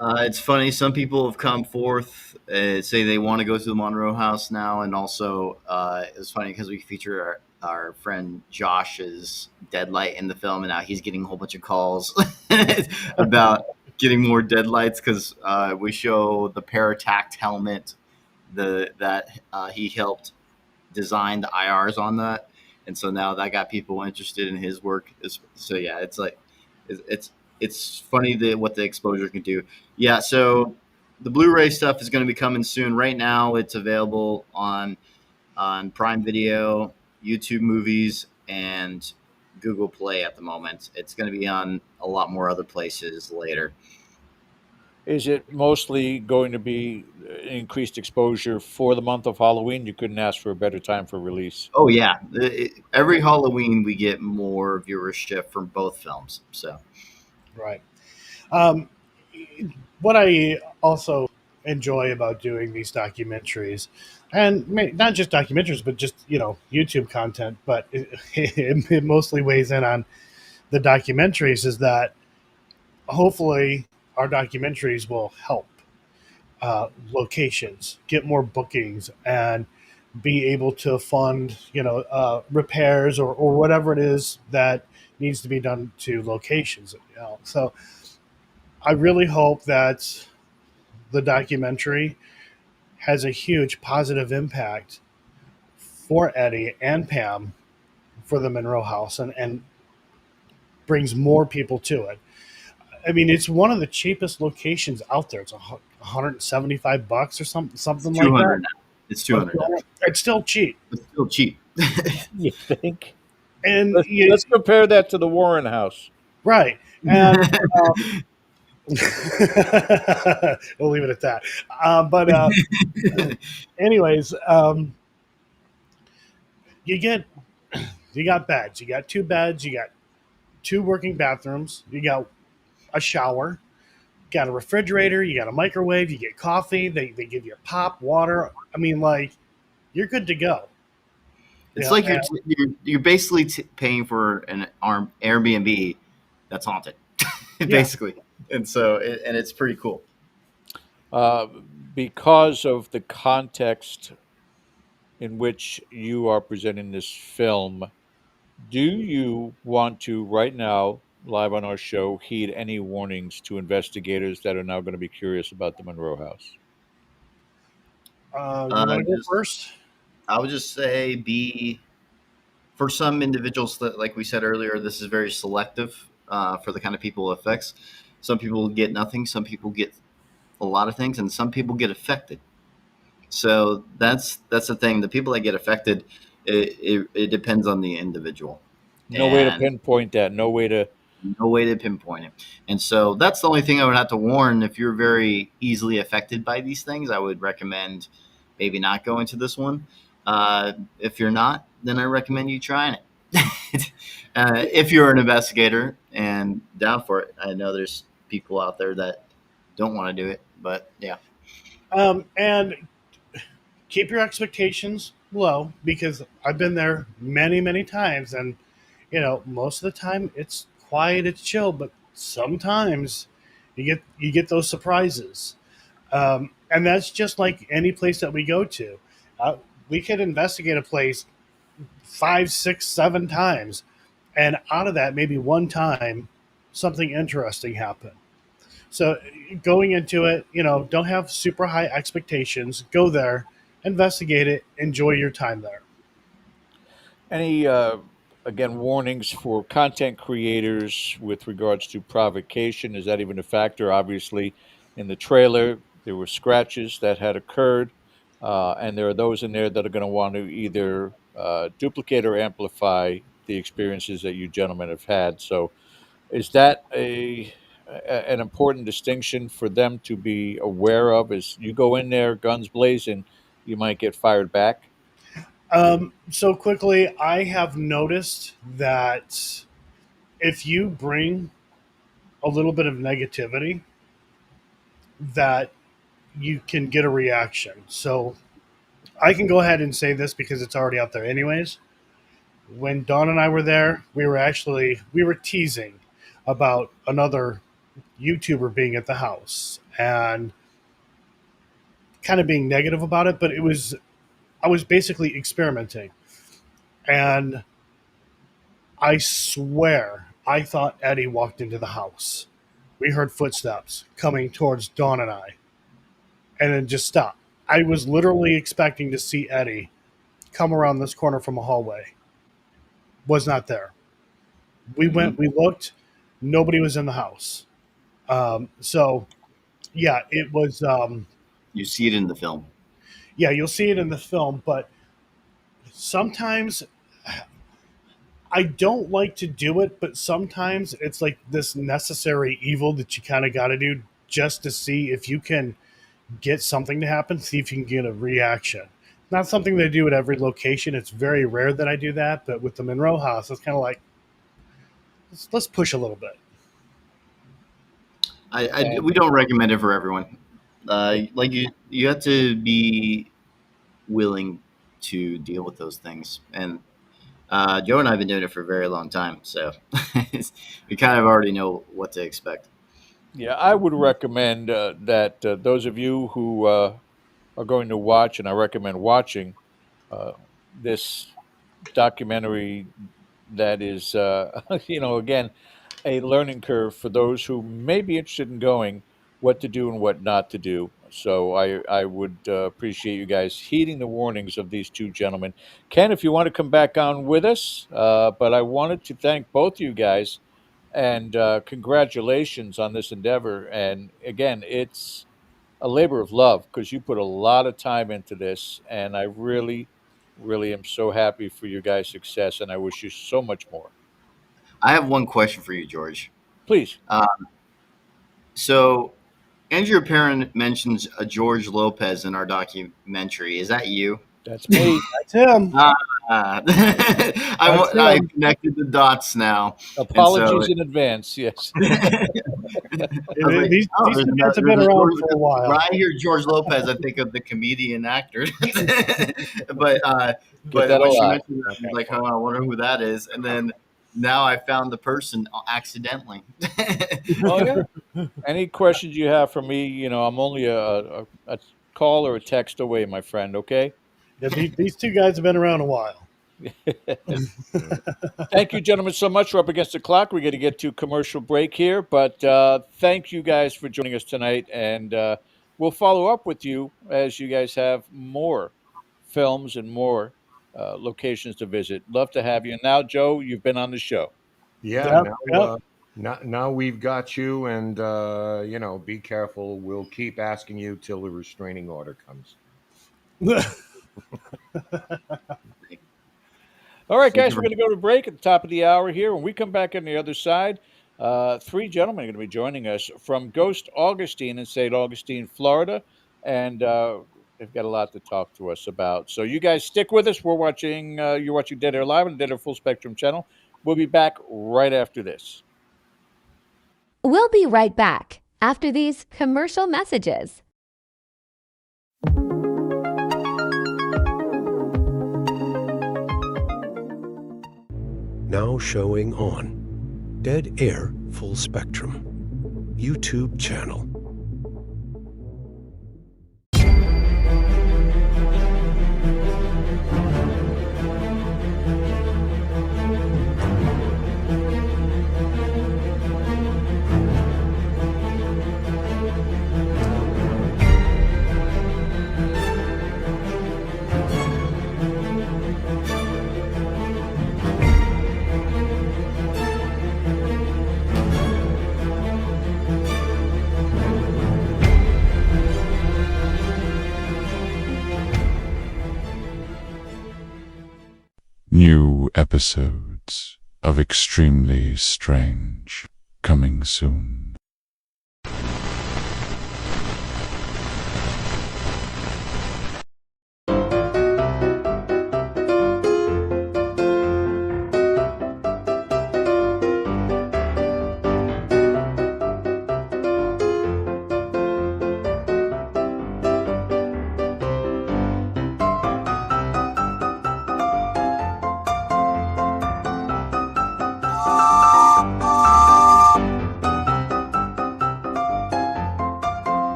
It's funny. Some people have come forth, say they want to go to the Monroe House now, and also it's funny because we feature our friend Josh's deadlight in the film, and now he's getting a whole bunch of calls about getting more deadlights because we show the Paratact helmet that he helped design the IRs on that, and so now that got people interested in his work. So yeah, it's like it's it's funny what the exposure can do. Yeah, so the Blu-ray stuff is going to be coming soon. Right now, it's available on Prime Video, YouTube Movies, and Google Play at the moment. It's going to be on a lot more other places later. Is it mostly going to be increased exposure for the month of Halloween? You couldn't ask for a better time for release. Oh yeah, every Halloween we get more viewership from both films. So Right. Um, what I also enjoy about doing these documentaries, and not just documentaries, but just YouTube content, but it mostly weighs in on the documentaries, is that hopefully our documentaries will help locations get more bookings and be able to fund repairs or whatever it is that needs to be done to locations. So I really hope that the documentary has a huge positive impact for Eddie and Pam for the Monroe House, and brings more people to it. I mean, it's one of the cheapest locations out there. It's $175 or something it's like 200 that. now. It's 200 now. It's still cheap, It's still cheap. You think? and Let's compare that to the Warren House. right. And we'll leave it at that. But anyways, you get you got beds. You got two beds. You got two working bathrooms. You got a shower. You got a refrigerator. You got a microwave. You get coffee. They give you pop, water. I mean, like, you're good to go. It's Yeah, like and- you're basically paying for an Airbnb that's haunted, basically, and so and it's pretty cool. Uh, because of the context in which you are presenting this film, do you want to, right now, live on our show, heed any warnings to investigators that are now going to be curious about the Monroe House? you want to go Just first? I would just say be for some individuals that, like we said earlier, this is very selective for the kind of people it affects. Some people get nothing, some people get a lot of things, and some people get affected. So that's the thing. The people that get affected, it depends on the individual, No way to and pinpoint that. No way to. no way to pinpoint it. And so that's the only thing I would have to warn. If you're very easily affected by these things, I would recommend maybe not going to this one. If you're not, then I recommend you trying it. If you're an investigator and down for it, I know there's people out there that don't want to do it, but yeah. And keep your expectations low, because I've been there many, many times, and most of the time it's quiet, it's chill, but sometimes you get those surprises, and that's just like any place that we go to. We could investigate a place 5, 6, 7 times, and out of that, maybe one time, something interesting happened. So going into it, don't have super high expectations. Go there, investigate it, enjoy your time there. Any, again, warnings for content creators with regards to provocation? Is that even a factor? Obviously, in the trailer, there were scratches that had occurred, and there are those in there that are going to want to either duplicate or amplify the experiences that you gentlemen have had. So, is that an important distinction for them to be aware of? Is you go in there, guns blazing, you might get fired back. So quickly, I have noticed that if you bring a little bit of negativity, that you can get a reaction. So I can go ahead and say this because it's already out there anyways. When Dawn and I were there, we were teasing about another YouTuber being at the house and kind of being negative about it, but I was basically experimenting. And I swear I thought Eddie walked into the house. We heard footsteps coming towards Dawn and I, and then just stopped. I was literally expecting to see Eddie come around this corner from a hallway. Was not there. We went, we looked, nobody was in the house. So, yeah, it was. You see it in the film. Yeah, you'll see it in the film, but sometimes I don't like to do it, but sometimes it's like this necessary evil that you kind of got to do just to see if you can get something to happen, see if you can get a reaction. Not something they do at every location. It's very rare that I do that, but with the Monroe house, it's kind of like, let's push a little bit. We don't recommend it for everyone. Like you have to be willing to deal with those things. And Joe and I have been doing it for a very long time, so we kind of already know what to expect. Yeah, I would recommend that those of you who are going to watch, and I recommend watching this documentary that is, again, a learning curve for those who may be interested in going, what to do and what not to do. So I would appreciate you guys heeding the warnings of these two gentlemen. Ken, if you want to come back on with us, but I wanted to thank both you guys and congratulations on this endeavor. And again, it's a labor of love because you put a lot of time into this, and I really, really am so happy for your guys' success, and I wish you so much more. I have one question for you, George. Please. So Andrew Perrin mentions a George Lopez in our documentary. Is that you? That's me. That's him. I connected the dots now. Apologies in advance. Yes. These guys have been around for a while. When I hear George Lopez, I think of the comedian actor. but when she mentioned that, I was like, oh, I wonder who that is. And then now I found the person accidentally. Oh, yeah. Any questions you have for me, I'm only a call or a text away, my friend, okay? Yeah, these two guys have been around a while. Thank you, gentlemen, so much. We're up against the clock. We're going to get to commercial break here, but thank you guys for joining us tonight, and we'll follow up with you as you guys have more films and more locations to visit. Love to have you. And now, Joe, you've been on the show. Yeah, now we've got you, and be careful. We'll keep asking you till the restraining order comes. All right, guys, we're going to go to break at the top of the hour here. When we come back on the other side, three gentlemen are going to be joining us from GhoST Augustine in St. Augustine, Florida, and they've got a lot to talk to us about. So you guys stick with us. You're watching Dead Air Live on the Dead Air Full Spectrum channel. We'll be back right after this. We'll be right back after these commercial messages. Now showing on Dead Air Full Spectrum YouTube channel. New episodes of Extremely Strange coming soon.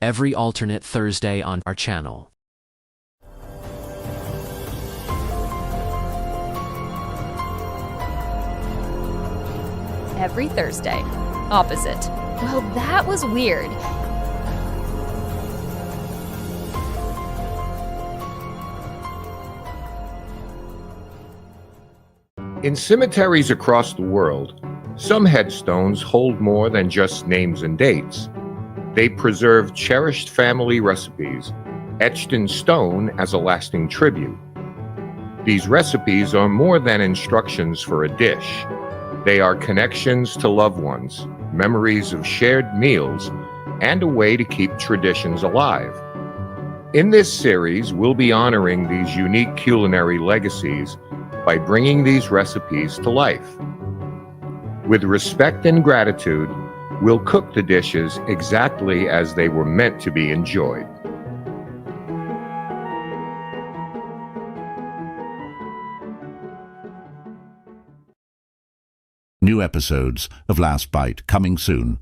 Every alternate Thursday on our channel. Every Thursday. Opposite. Well, that was weird. In cemeteries across the world, some headstones hold more than just names and dates. They preserve cherished family recipes, etched in stone as a lasting tribute. These recipes are more than instructions for a dish. They are connections to loved ones, memories of shared meals, and a way to keep traditions alive. In this series, we'll be honoring these unique culinary legacies by bringing these recipes to life. With respect and gratitude, we'll cook the dishes exactly as they were meant to be enjoyed. New episodes of Last Bite coming soon.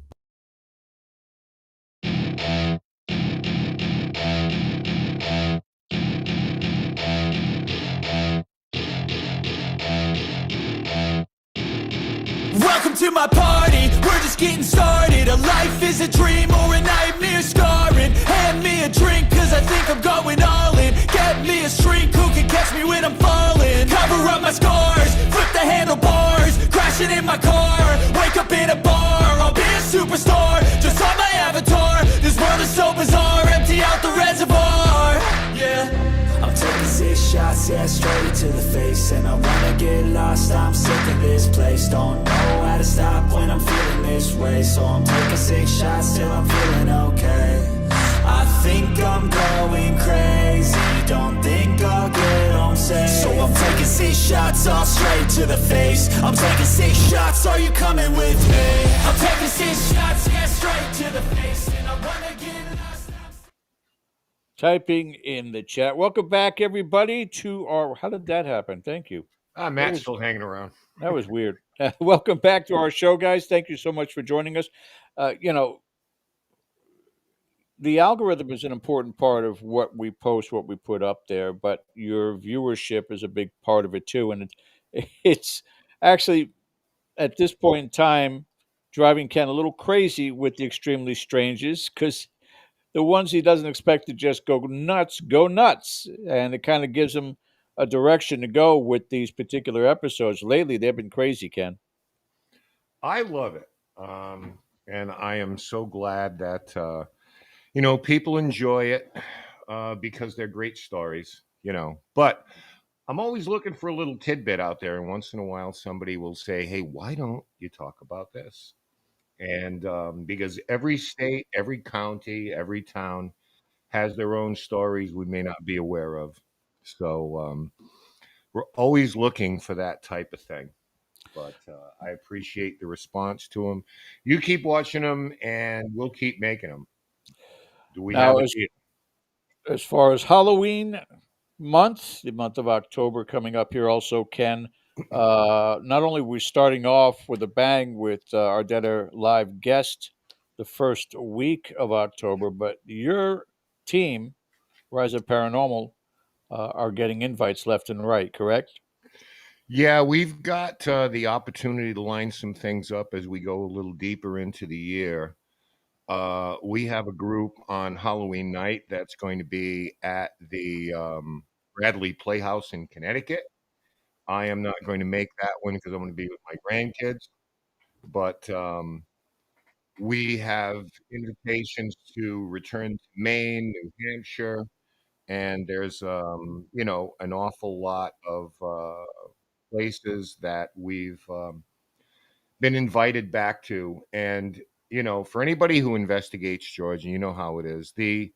Welcome to my party, we're just getting started. A life is a dream or a nightmare scarring. Hand me a drink cause I think I'm going all in. Get me a shrink who can catch me when I'm falling. Cover up my scars, flip the handlebars. Crashing in my car, wake up in a bar. I'll be a superstar, just on my avatar. This world is so bizarre, empty out the reservoir. Yeah, I'm taking 6 shots, yeah, straight to the face. And I wanna get lost, I'm sick of this place. Don't know how to stop when I'm feeling this way. So I'm taking 6 shots till I'm feeling okay. I think I'm going crazy, don't think I'll get home safe. So I'm taking 6 shots all straight to the face. I'm taking 6 shots, are you coming with me? I'm taking 6 shots, yeah, straight to the face. And I wanna get lost. Typing in the chat. Welcome back, everybody, to our. How did that happen? Thank you. Matt's still hanging around. That was weird. Welcome back to our show, guys. Thank you so much for joining us. The algorithm is an important part of what we post, what we put up there, but your viewership is a big part of it too. And it's actually at this point in time driving Ken a little crazy with the extremely stranges because the ones he doesn't expect to just go nuts. And it kind of gives him a direction to go with these particular episodes. Lately, they've been crazy, Ken. I love it. And I am so glad that, people enjoy it because they're great stories, But I'm always looking for a little tidbit out there. And once in a while, somebody will say, hey, why don't you talk about this? And because every state, every county, every town has their own stories we may not be aware of. So we're always looking for that type of thing. But I appreciate the response to them. You keep watching them, and we'll keep making them. Do we Now, have as far as Halloween month, the month of October coming up here also, Ken, not only are we starting off with a bang with our Dead Air Live guest the first week of October, but your team, Rise of Paranormal, are getting invites left and right, correct? Yeah, we've got the opportunity to line some things up as we go a little deeper into the year. We have a group on Halloween night that's going to be at the Bradley Playhouse in Connecticut. I am not going to make that one because I'm going to be with my grandkids. But we have invitations to return to Maine, New Hampshire, and there's an awful lot of places that we've been invited back to. And for anybody who investigates, George, and you know how it is, the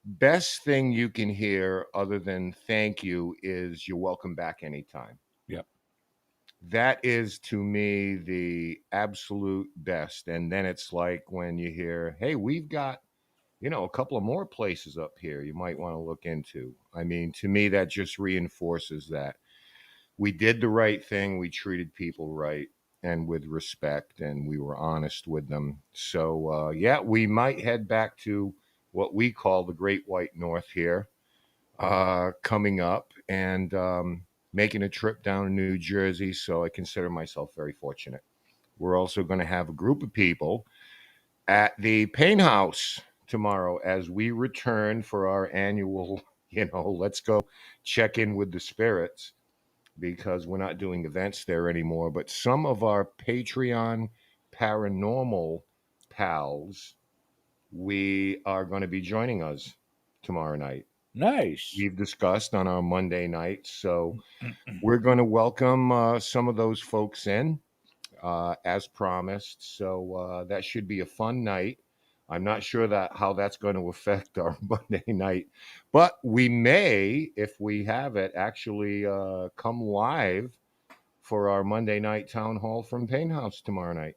best thing you can hear other than thank you is you're welcome back anytime. Yep. That is to me the absolute best. And then it's like when you hear, hey, we've got a couple of more places up here you might want to look into. I mean, to me, that just reinforces that we did the right thing. We treated people right and with respect, and we were honest with them. So, we might head back to what we call the Great White North here coming up and making a trip down to New Jersey. So I consider myself very fortunate. We're also going to have a group of people at the Pain House tomorrow as we return for our annual, let's go check in with the spirits, because we're not doing events there anymore. But some of our Patreon paranormal pals, we are going to be joining us tomorrow night. Nice. We've discussed on our Monday night. So we're going to welcome some of those folks in. as promised. So that should be a fun night. I'm not sure how that's going to affect our Monday night, but we may, if we have it, actually come live for our Monday night town hall from Pain House tomorrow night.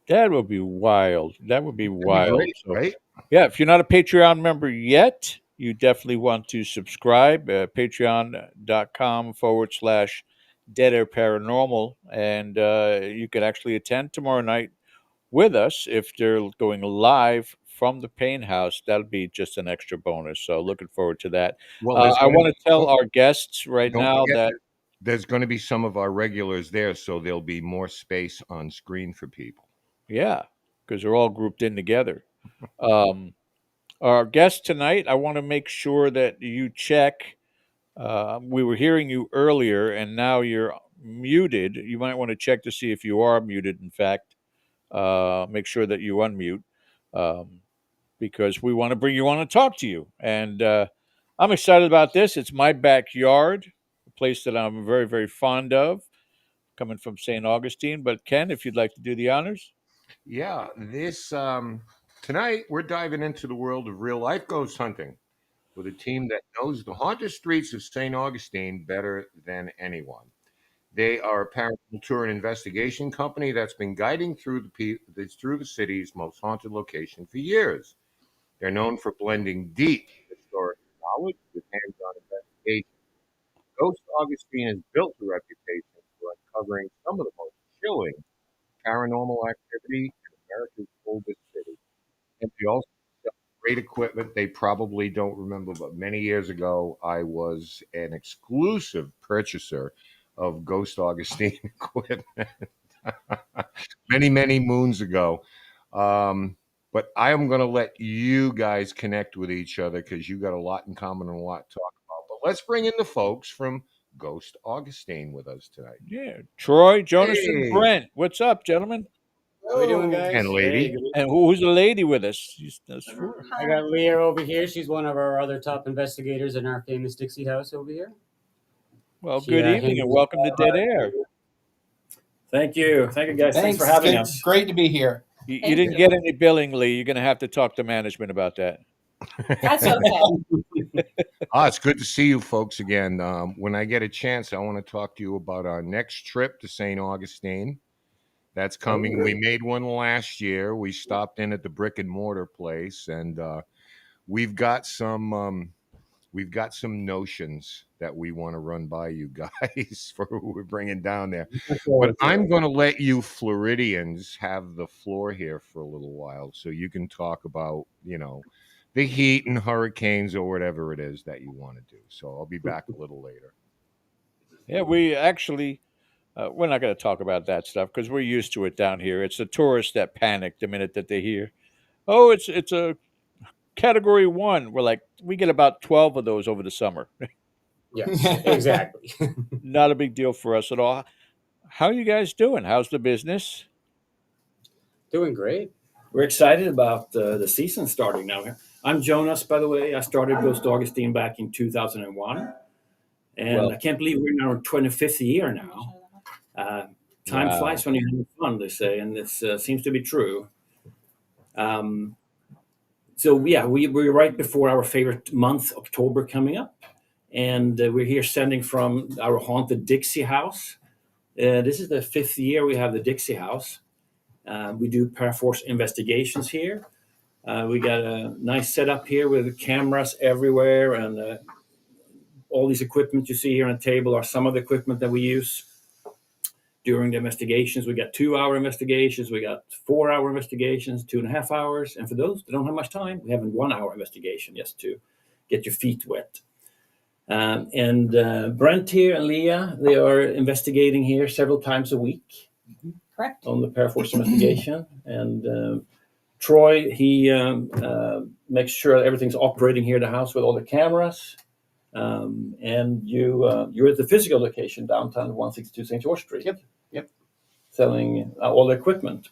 That would be wild. That would be That'd be wild. great, So, right? yeah, if you're not a Patreon member yet, you definitely want to subscribe. Patreon.com/Dead Air Paranormal. And you can actually attend tomorrow night with us if they're going live from the Pain House. That'll be just an extra bonus. So looking forward to that. Well, I want to tell our guests right don't now forget that there's going to be some of our regulars there, so there'll be more space on screen for people. yeah, because they're all grouped in together. Our guest tonight, I want to make sure that you check. We were hearing you earlier, and now you're muted. You might want to check to see if you are muted. In fact, make sure that you unmute, because we want to bring you on and talk to you. And I'm excited about this. It's my backyard, a place that I'm very, very fond of, coming from St. Augustine. But Ken, if you'd like to do the honors. Yeah, this tonight we're diving into the world of real life ghost hunting with a team that knows the haunted streets of St. Augustine better than anyone. They are a paranormal tour and investigation company that's been guiding through the city's most haunted location for years. They're known for blending deep historic knowledge with hands-on investigation. GhoST Augustine has built a reputation for uncovering some of the most chilling paranormal activity in America's oldest city. And they also sell great equipment they probably don't remember, but many years ago, I was an exclusive purchaser of GhoST Augustine equipment. many moons ago. But I am going to let you guys connect with each other because you got a lot in common and a lot to talk about. But let's bring in the folks from GhoST Augustine with us tonight. Yeah, Troy, Jonas, and Hey. Brent. What's up, gentlemen? How we doing, guys? And lady. Hey, And who's the lady with us? I got Leah over here. She's one of our other top investigators in our famous Dixie house over here. Well, good evening and welcome to Dead Air. Thank you. Thank you, guys. Thanks for having us. Great to be here. You didn't get any billing, Lee. You're going to have to talk to management about that. That's okay. It's good to see you folks again. When I get a chance, I want to talk to you about our next trip to St. Augustine. That's coming. We made one last year. We stopped in at the brick and mortar place, and we've got some notions that we want to run by you guys for who we're bringing down there. But I'm going to let you Floridians have the floor here for a little while, so you can talk about, the heat and hurricanes or whatever it is that you want to do. So I'll be back a little later. Yeah, we actually, we're not going to talk about that stuff because we're used to it down here. It's the tourists that panic the minute that they hear, oh, it's a Category 1. We're like, we get about 12 of those over the summer. Yes, exactly. Not a big deal for us at all. How are you guys doing? How's the business? Doing great. We're excited about the season starting now. I'm Jonas, by the way. I started GhoST Augustine back in 2001. And I can't believe we're in our 25th year now. Time flies when you're having fun, they say, and this seems to be true. So, yeah, we're right before our favorite month, October, coming up. And we're here sending from our haunted Dixie house. This is the 5th year we have the Dixie house. We do paraforce investigations here. We got a nice setup here with cameras everywhere, and all these equipment you see here on the table are some of the equipment that we use during the investigations. We got 2-hour investigations, we got 4-hour investigations, 2.5 hours, and for those that don't have much time, we have a 1-hour investigation just to get your feet wet. And Brent here and Leah, they are investigating here several times a week. Correct. On the paraforce investigation. And Troy, he makes sure that everything's operating here at the house with all the cameras. And you're at the physical location downtown 162 St. George Street. Yep. Selling all the equipment.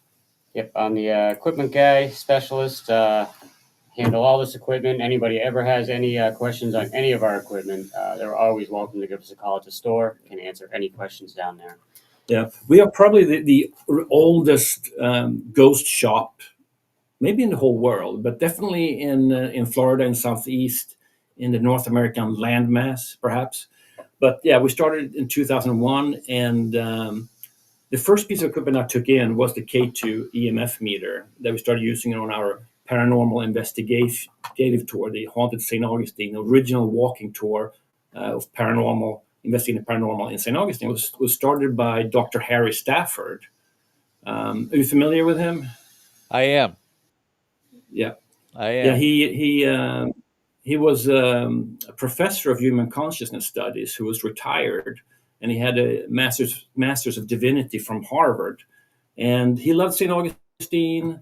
Yep, I'm the equipment guy, specialist, handle all this equipment. Anybody ever has any questions on any of our equipment, they're always welcome to give us a call at the store. Can answer any questions down there. Yeah, we are probably the oldest ghost shop, maybe in the whole world, but definitely in Florida and Southeast, in the North American landmass, perhaps. But yeah, we started in 2001, and the first piece of equipment I took in was the K2 EMF meter that we started using on our paranormal investigative tour, the Haunted St. Augustine, original walking tour of paranormal, investigating paranormal in St. Augustine. Was started by Dr. Harry Stafford. Are you familiar with him? I am. Yeah. I am. Yeah, he was a professor of human consciousness studies who was retired, and he had a master's of divinity from Harvard, and he loved St. Augustine.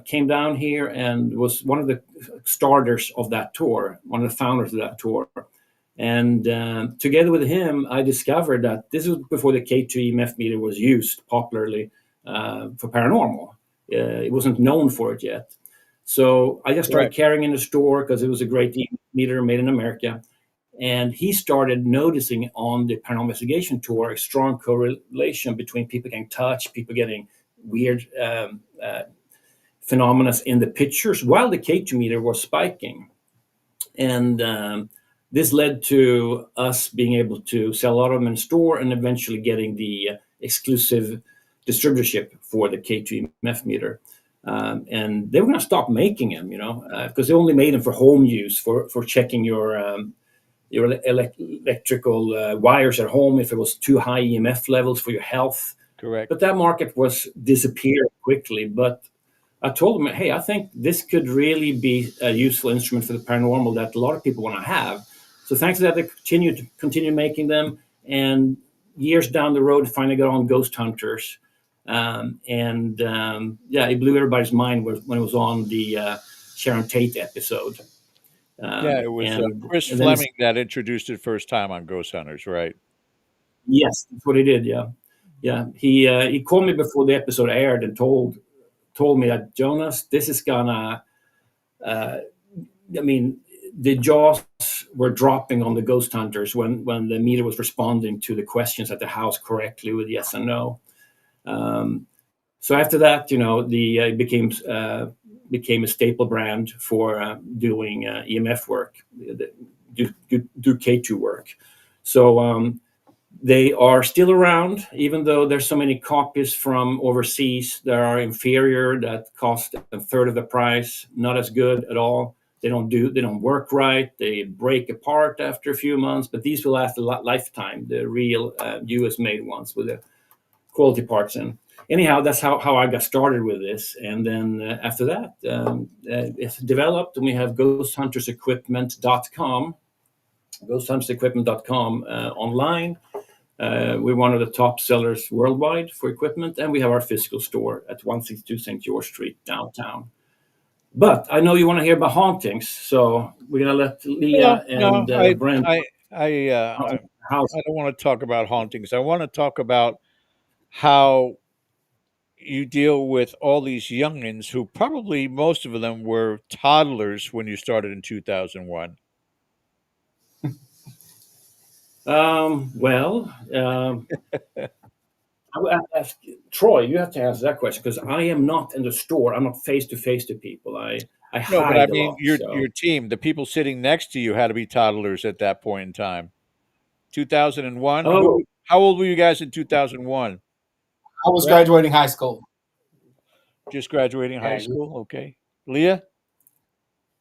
Came down here and was one of the starters of that tour, one of the founders of that tour. And together with him, I discovered that this was before the K2 EMF meter was used popularly for paranormal. It wasn't known for it yet. So I just started carrying in the store because it was a great meter made in America. And he started noticing on the paranormal investigation tour a strong correlation between people getting touched, people getting weird phenomena in the pictures while the K2 meter was spiking. And this led to us being able to sell a lot of them in store and eventually getting the exclusive distributorship for the K2 EMF meter. And they were going to stop making them, because they only made them for home use, for checking your electrical wires at home if it was too high EMF levels for your health. Correct. But that market was disappeared quickly. But I told them, hey, I think this could really be a useful instrument for the paranormal that a lot of people want to have. So thanks to that, they continue making them. And years down the road, finally got on Ghost Hunters. It blew everybody's mind when it was on the Sharon Tate episode. It was Chris Fleming that introduced it first time on Ghost Hunters, right? Yes, that's what he did. Yeah. He called me before the episode aired and told me that, Jonas, this is gonna. The jaws were dropping on the Ghost Hunters when the meter was responding to the questions at the house correctly with yes and no. So after that, it became a staple brand for doing EMF work, do K2 work. So they are still around, even though there's so many copies from overseas that are inferior, that cost a third of the price, not as good at all. They don't work right. They break apart after a few months, but these will last a lifetime, the real US-made ones with the quality parts in. Anyhow, that's how I got started with this. And then after that, it's developed, and we have ghosthuntersequipment.com, ghosthuntersequipment.com online. We're one of the top sellers worldwide for equipment, and we have our physical store at 162 St. George Street, downtown. But I know you want to hear about hauntings, so we're going to let Leah and Brent. I don't want to talk about hauntings. I want to talk about how you deal with all these youngins who probably most of them were toddlers when you started in 2001. I would ask Troy, you have to answer that question, because I am not in the store. I'm not face to face to people. I hide No, but I a mean, lot, your team, the people sitting next to you had to be toddlers at that point in time. 2001? Oh. How old were you guys in 2001? I was graduating high school. Just graduating high school? Okay. Leah?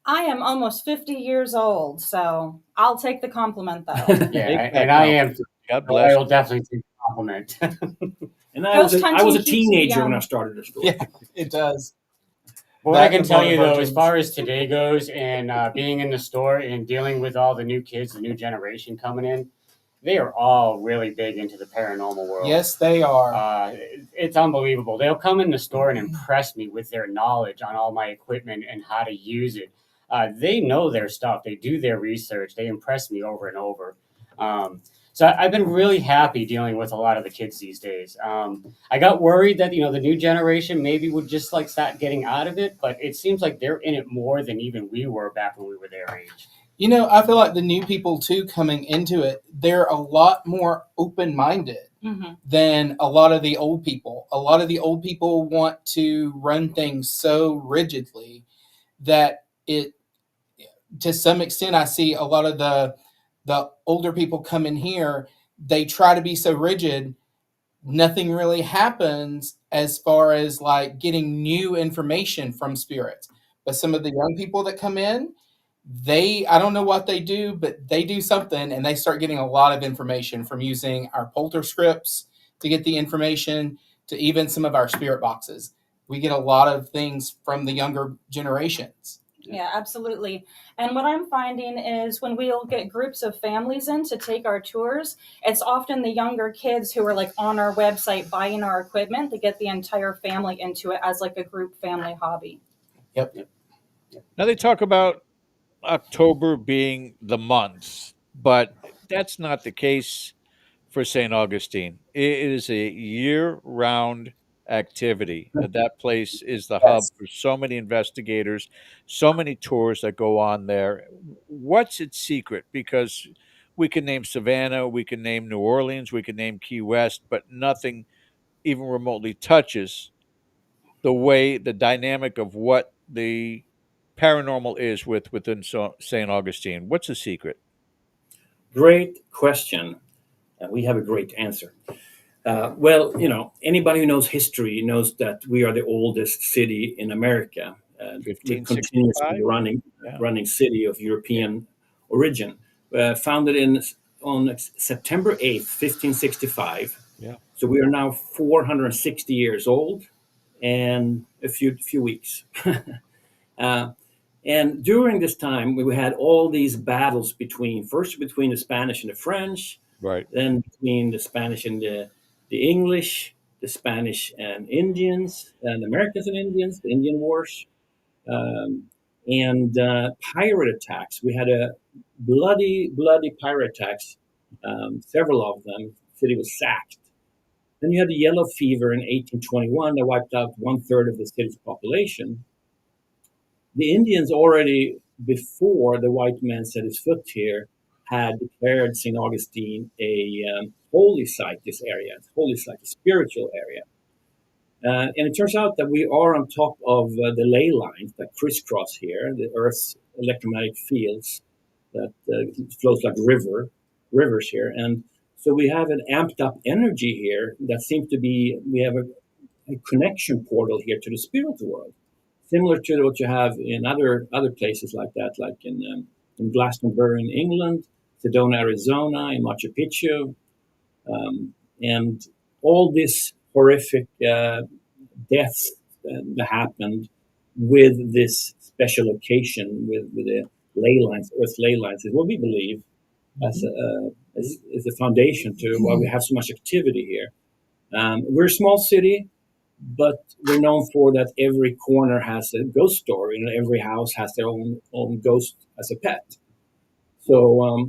I am almost 50 years old, so I'll take the compliment, though. And I am. God bless. I will definitely take the compliment. And I was a teenager when I started the store. Yeah, it does. But what I can tell you, though, as far as today goes, and being in the store and dealing with all the new kids, the new generation coming in, they are all really big into the paranormal world. Yes, they are. It's unbelievable. They'll come in the store and impress me with their knowledge on all my equipment and how to use it. They know their stuff. They do their research. They impress me over and over. So I've been really happy dealing with a lot of the kids these days. I got worried that, the new generation maybe would just start getting out of it, but it seems like they're in it more than even we were back when we were their age. I feel like the new people too coming into it, they're a lot more open-minded. than a lot of the old people. A lot of the old people want to run things so rigidly that it, to some extent, I see a lot of the older people come in here. They try to be so rigid, nothing really happens as far as like getting new information from spirits. But some of the young people that come in, I don't know what they do, but they do something and they start getting a lot of information from using our polter scripts to get the information, to even some of our spirit boxes. We get a lot of things from the younger generations. Yeah, absolutely. And what I'm finding is when we'll get groups of families in to take our tours, it's often the younger kids who are like on our website buying our equipment to get the entire family into it as like a group family hobby. Yep. Now they talk about October being the month, but that's not the case for St. Augustine. It is a year-round activity. That place is the hub Yes. for so many investigators, so many tours that go on there. What's its secret? Because we can name Savannah, we can name New Orleans, we can name Key West, but nothing even remotely touches the dynamic of what the paranormal is within St. Augustine. What's the secret? Great question. We have a great answer. Well, anybody who knows history knows that we are the oldest city in America, the continuously 1565? running city of European origin, founded on September 8th, 1565. Yeah. So we are now 460 years old and a few weeks. And during this time, we had all these battles first between the Spanish and the French, right? Then between the Spanish and the English, the Spanish and Indians, and Americans and Indians, the Indian Wars, and pirate attacks. We had a bloody pirate attacks, several of them. The city was sacked. Then you had the yellow fever in 1821 that wiped out 1/3 of the city's population. The Indians already, before the white man set his foot here, had declared St. Augustine a holy site, this area, holy site, a spiritual area. And it turns out that we are on top of the ley lines that crisscross here, the Earth's electromagnetic fields that flows like rivers here. And so we have an amped up energy here that seems to be, we have a connection portal here to the spiritual world, similar to what you have in other places like that, like in Glastonbury in England, Sedona, Arizona, in Machu Picchu, and all this horrific deaths that happened with this special location, with the ley lines, Earth ley lines, is what we believe as a foundation to why we have so much activity here. We're a small city, but we're known for that every corner has a ghost story, and every house has their own ghost as a pet. So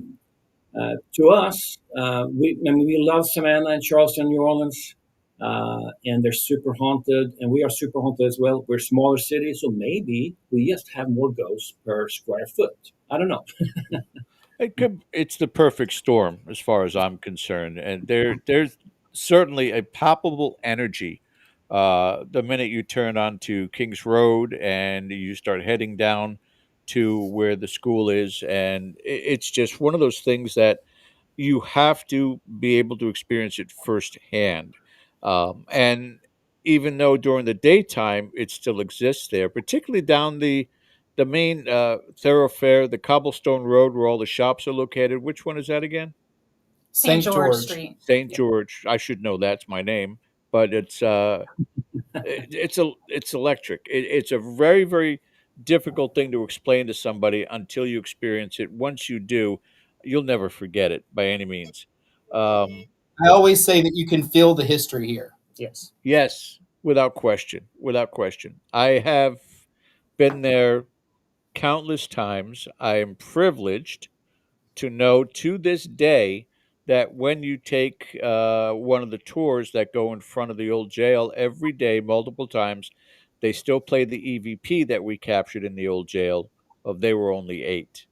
to us, we love Savannah and Charleston, New Orleans, and they're super haunted, and we are super haunted as well. We're a smaller city, so maybe we just have more ghosts per square foot. I don't know. It's the perfect storm as far as I'm concerned, and there's certainly a palpable energy the minute you turn onto Kings Road and you start heading down to where the school is, and it's just one of those things that you have to be able to experience it firsthand. And even though during the daytime it still exists there, particularly down the main thoroughfare, the cobblestone road where all the shops are located. Which one is that again? St. George Street. St. George. I should know that's my name, but it's electric. It's a very, very difficult thing to explain to somebody until you experience it. Once you do, you'll never forget it by any means. I always say that you can feel the history here. Yes. Yes, without question. Without question. I have been there countless times. I am privileged to know to this day that when you take one of the tours that go in front of the old jail every day, multiple times, they still play the EVP that we captured in the old jail of They Were Only Eight.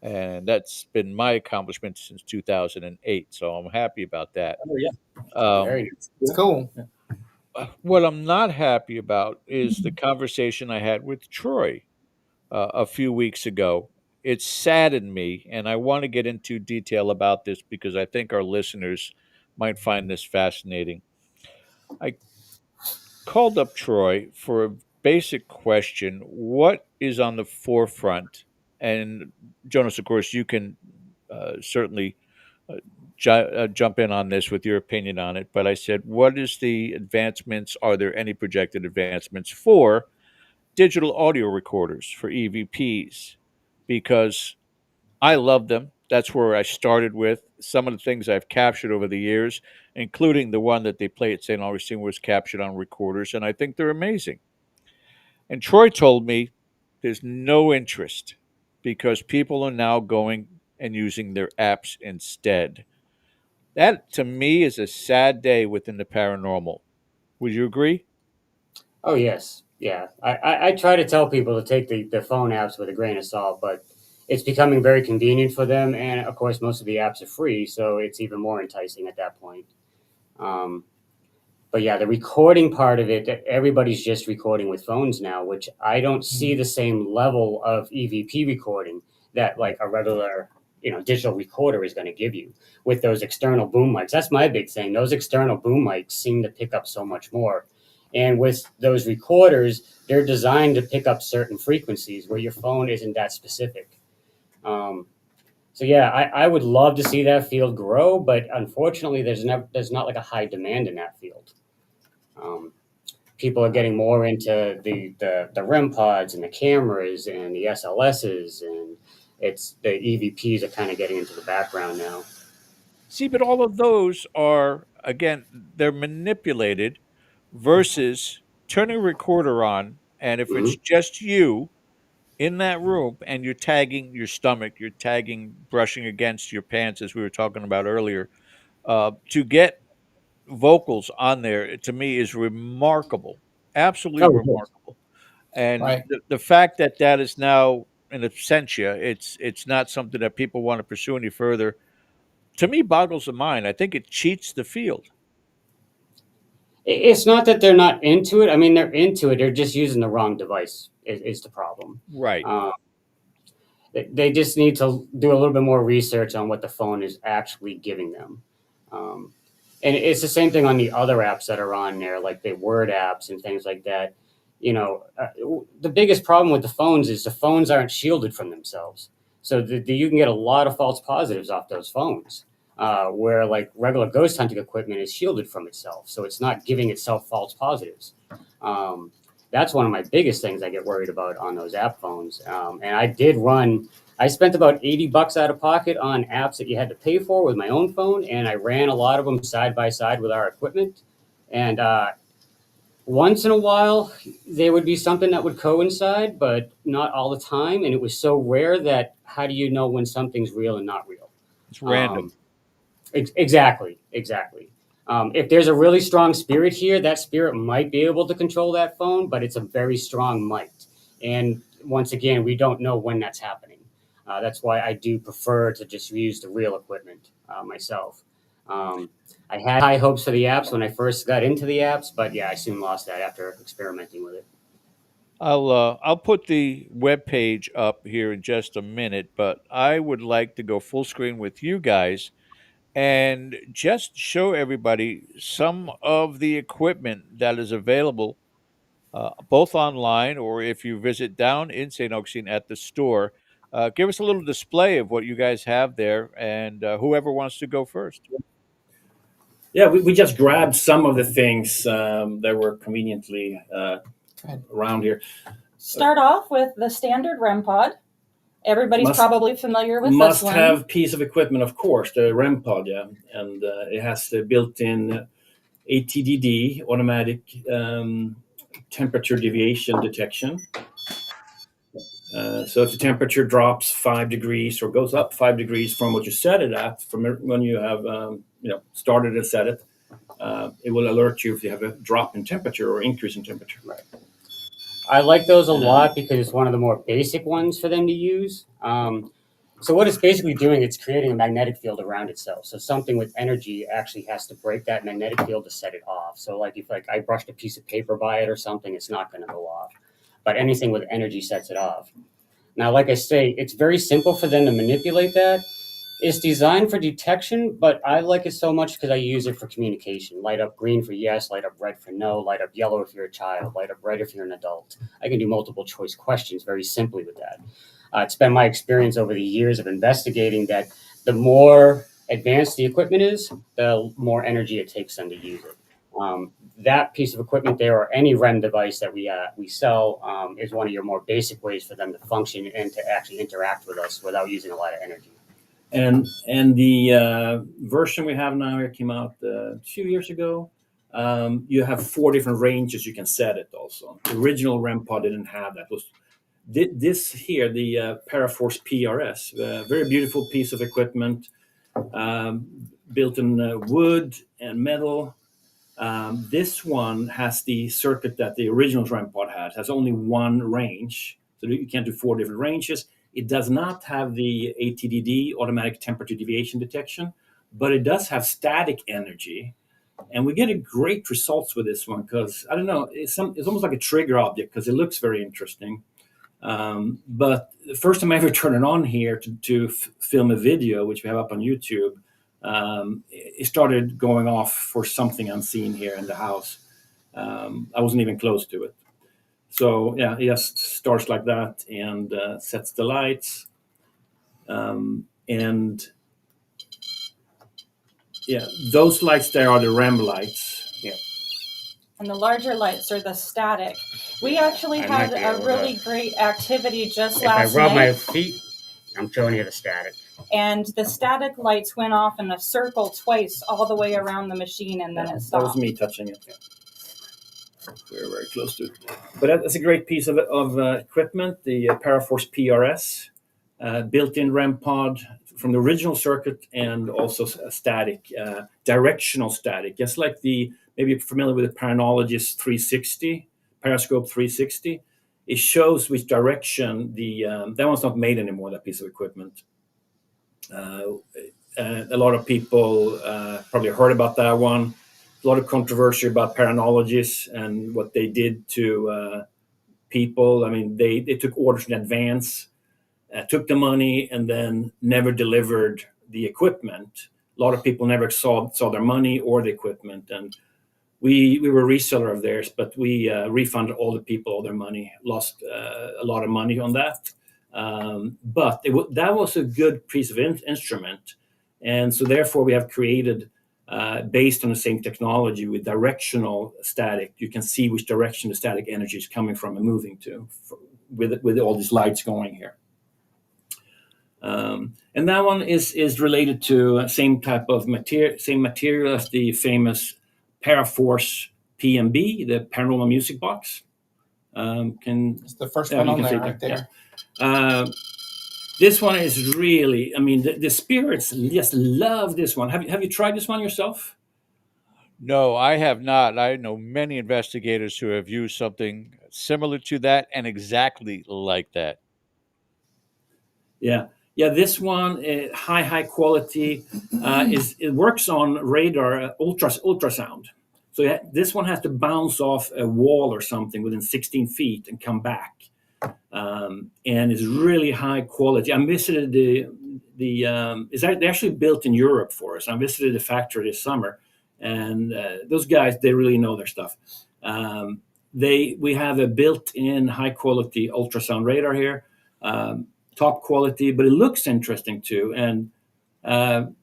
and that's been my accomplishment since 2008. So I'm happy about that. Oh yeah, Um, very nice. It's cool. what I'm not happy about is the conversation I had with Troy a few weeks ago. It saddened me, and I want to get into detail about this because I think our listeners might find this fascinating. I called up Troy for a basic question: what is on the forefront? And Jonas, of course, you can certainly uh, jump in on this with your opinion on it. But I said, what is the advancements? Are there any projected advancements for digital audio recorders for EVPs? Because I love them. That's where I started with. Some of the things I've captured over the years, including the one that they play at St. Augustine, was captured on recorders, and I think they're amazing. And Troy told me there's no interest because people are now going and using their apps instead. That, to me, is a sad day within the paranormal. Would you agree? Oh yes, yeah. I try to tell people to take the phone apps with a grain of salt, but it's becoming very convenient for them, and of course, most of the apps are free, so it's even more enticing at that point. Um, but yeah, the recording part of it, everybody's just recording with phones now, which I don't see the same level of EVP recording that like a regular, digital recorder is going to give you with those external boom mics. That's my big thing. Those external boom mics seem to pick up so much more. And with those recorders, they're designed to pick up certain frequencies where your phone isn't that specific. Um, so yeah, I would love to see that field grow, but unfortunately, there's not like a high demand in that field. Um, People are getting more into the REM pods and the cameras and the SLSs, and it's the EVPs are kind of getting into the background now. See, but all of those are, again, they're manipulated versus turning a recorder on, and if it's Mhm. just you in that room and you're tagging your stomach, you're tagging brushing against your pants, as we were talking about earlier, to get vocals on there, to me, is remarkable, absolutely Oh, yes. remarkable. And Right. the fact that that is now in absentia, it's not something that people want to pursue any further. To me, boggles the mind. I think it cheats the field. It's not that they're not into it. I mean, they're into it. They're just using the wrong device. Is the problem? Right. Um, they just need to do a little bit more research on what the phone is actually giving them. Um, and it's the same thing on the other apps that are on there, like the word apps and things like that. The biggest problem with the phones is the phones aren't shielded from themselves. So you can get a lot of false positives off those phones, where like regular ghost hunting equipment is shielded from itself. So it's not giving itself false positives. Um, that's one of my biggest things I get worried about on those app phones. And I spent about $80 out of pocket on apps that you had to pay for with my own phone, and I ran a lot of them side by side with our equipment. And once in a while, there would be something that would coincide, but not all the time. And it was so rare that how do you know when something's real and not real? It's random. Exactly. If there's a really strong spirit here, that spirit might be able to control that phone, but it's a very strong might. And once again, we don't know when that's happening. That's why I do prefer to just use the real equipment myself. Um, I had high hopes for the apps when I first got into the apps, but yeah, I soon lost that after experimenting with it. I'll put the web page up here in just a minute, but I would like to go full screen with you guys and just show everybody some of the equipment that is available, both online or if you visit down in St. Augustine at the store. Give us a little display of what you guys have there, and whoever wants to go first. Yeah, we just grabbed some of the things that were conveniently around here. Start off with the standard REM pod. Everybody's probably familiar with this one. Must-have piece of equipment, of course, the REM pod, yeah. And it has the built-in ATDD, automatic temperature deviation detection. So if the temperature drops 5 degrees or goes up 5 degrees from what you set it at, from when you have started and set it, it will alert you if you have a drop in temperature or increase in temperature. Right. I like those a lot because it's one of the more basic ones for them to use. So what it's basically doing, it's creating a magnetic field around itself. So something with energy actually has to break that magnetic field to set it off. So like if like I brushed a piece of paper by it or something, it's not going to go off. But anything with energy sets it off. Now, like I say, it's very simple for them to manipulate that. It's designed for detection, but I like it so much because I use it for communication. Light up green for yes, light up red for no, light up yellow if you're a child, light up red if you're an adult. I can do multiple choice questions very simply with that. It's been my experience over the years of investigating that the more advanced the equipment is, the more energy it takes them to use it. That piece of equipment there, or any REM device that we sell, is one of your more basic ways for them to function and to actually interact with us without using a lot of energy. And the version we have now here came out a few years ago. You have 4 different ranges you can set it also. The original REM pod didn't have that. It was this here, the Paraforce PRS, very beautiful piece of equipment, built in wood and metal. This one has the circuit that the original REM pod has only one range, so you can't do 4 different ranges. It does not have the ATDD, automatic temperature deviation detection, but it does have static energy. And we get a great results with this one because, I don't know, it's almost like a trigger object because it looks very interesting. But the first time I ever turned it on here to film a video, which we have up on YouTube, it started going off for something unseen here in the house. I wasn't even close to it. So yeah, it just starts like that and sets the lights. And yeah, those lights there are the REM lights. Yeah. And the larger lights are the static. We actually had a really great activity just last If I rub night. my feet, I'm showing you the static. And the static lights went off in a circle twice all the way around the machine, and then it stopped. That was me touching it. We were very close to it. But that's a great piece of equipment, the Paraforce PRS, built-in REM pod from the original circuit, and also a static, directional static, just like maybe you're familiar with the Paranologist 360, Periscope 360. It shows which direction that one's not made anymore, that piece of equipment. A lot of people probably heard about that one. A lot of controversy about Paranologists and what they did to people. I mean, they took orders in advance, took the money, and then never delivered the equipment. A lot of people never saw their money or the equipment. And we were a reseller of theirs, but we refunded all the people all their money, lost a lot of money on that. But that was a good piece of instrument. And so therefore we have created, based on the same technology with directional static, you can see which direction the static energy is coming from and moving to with all these lights going here. And that one is related to same type of same material as the famous Paraforce PMB, the paranormal music box. It's the first one on there, right there. Yeah. This one is really, I mean, the spirits just love this one. Have you tried this one yourself? No, I have not. I know many investigators who have used something similar to that and exactly like that. Yeah. This one, high quality, it works on radar ultrasound. So this one has to bounce off a wall or something within 16 feet and come back, and it's really high quality. I visited it's actually built in Europe for us. I visited the factory this summer, and those guys, they really know their stuff. We have a built-in high quality ultrasound radar here. Top quality, but it looks interesting too. And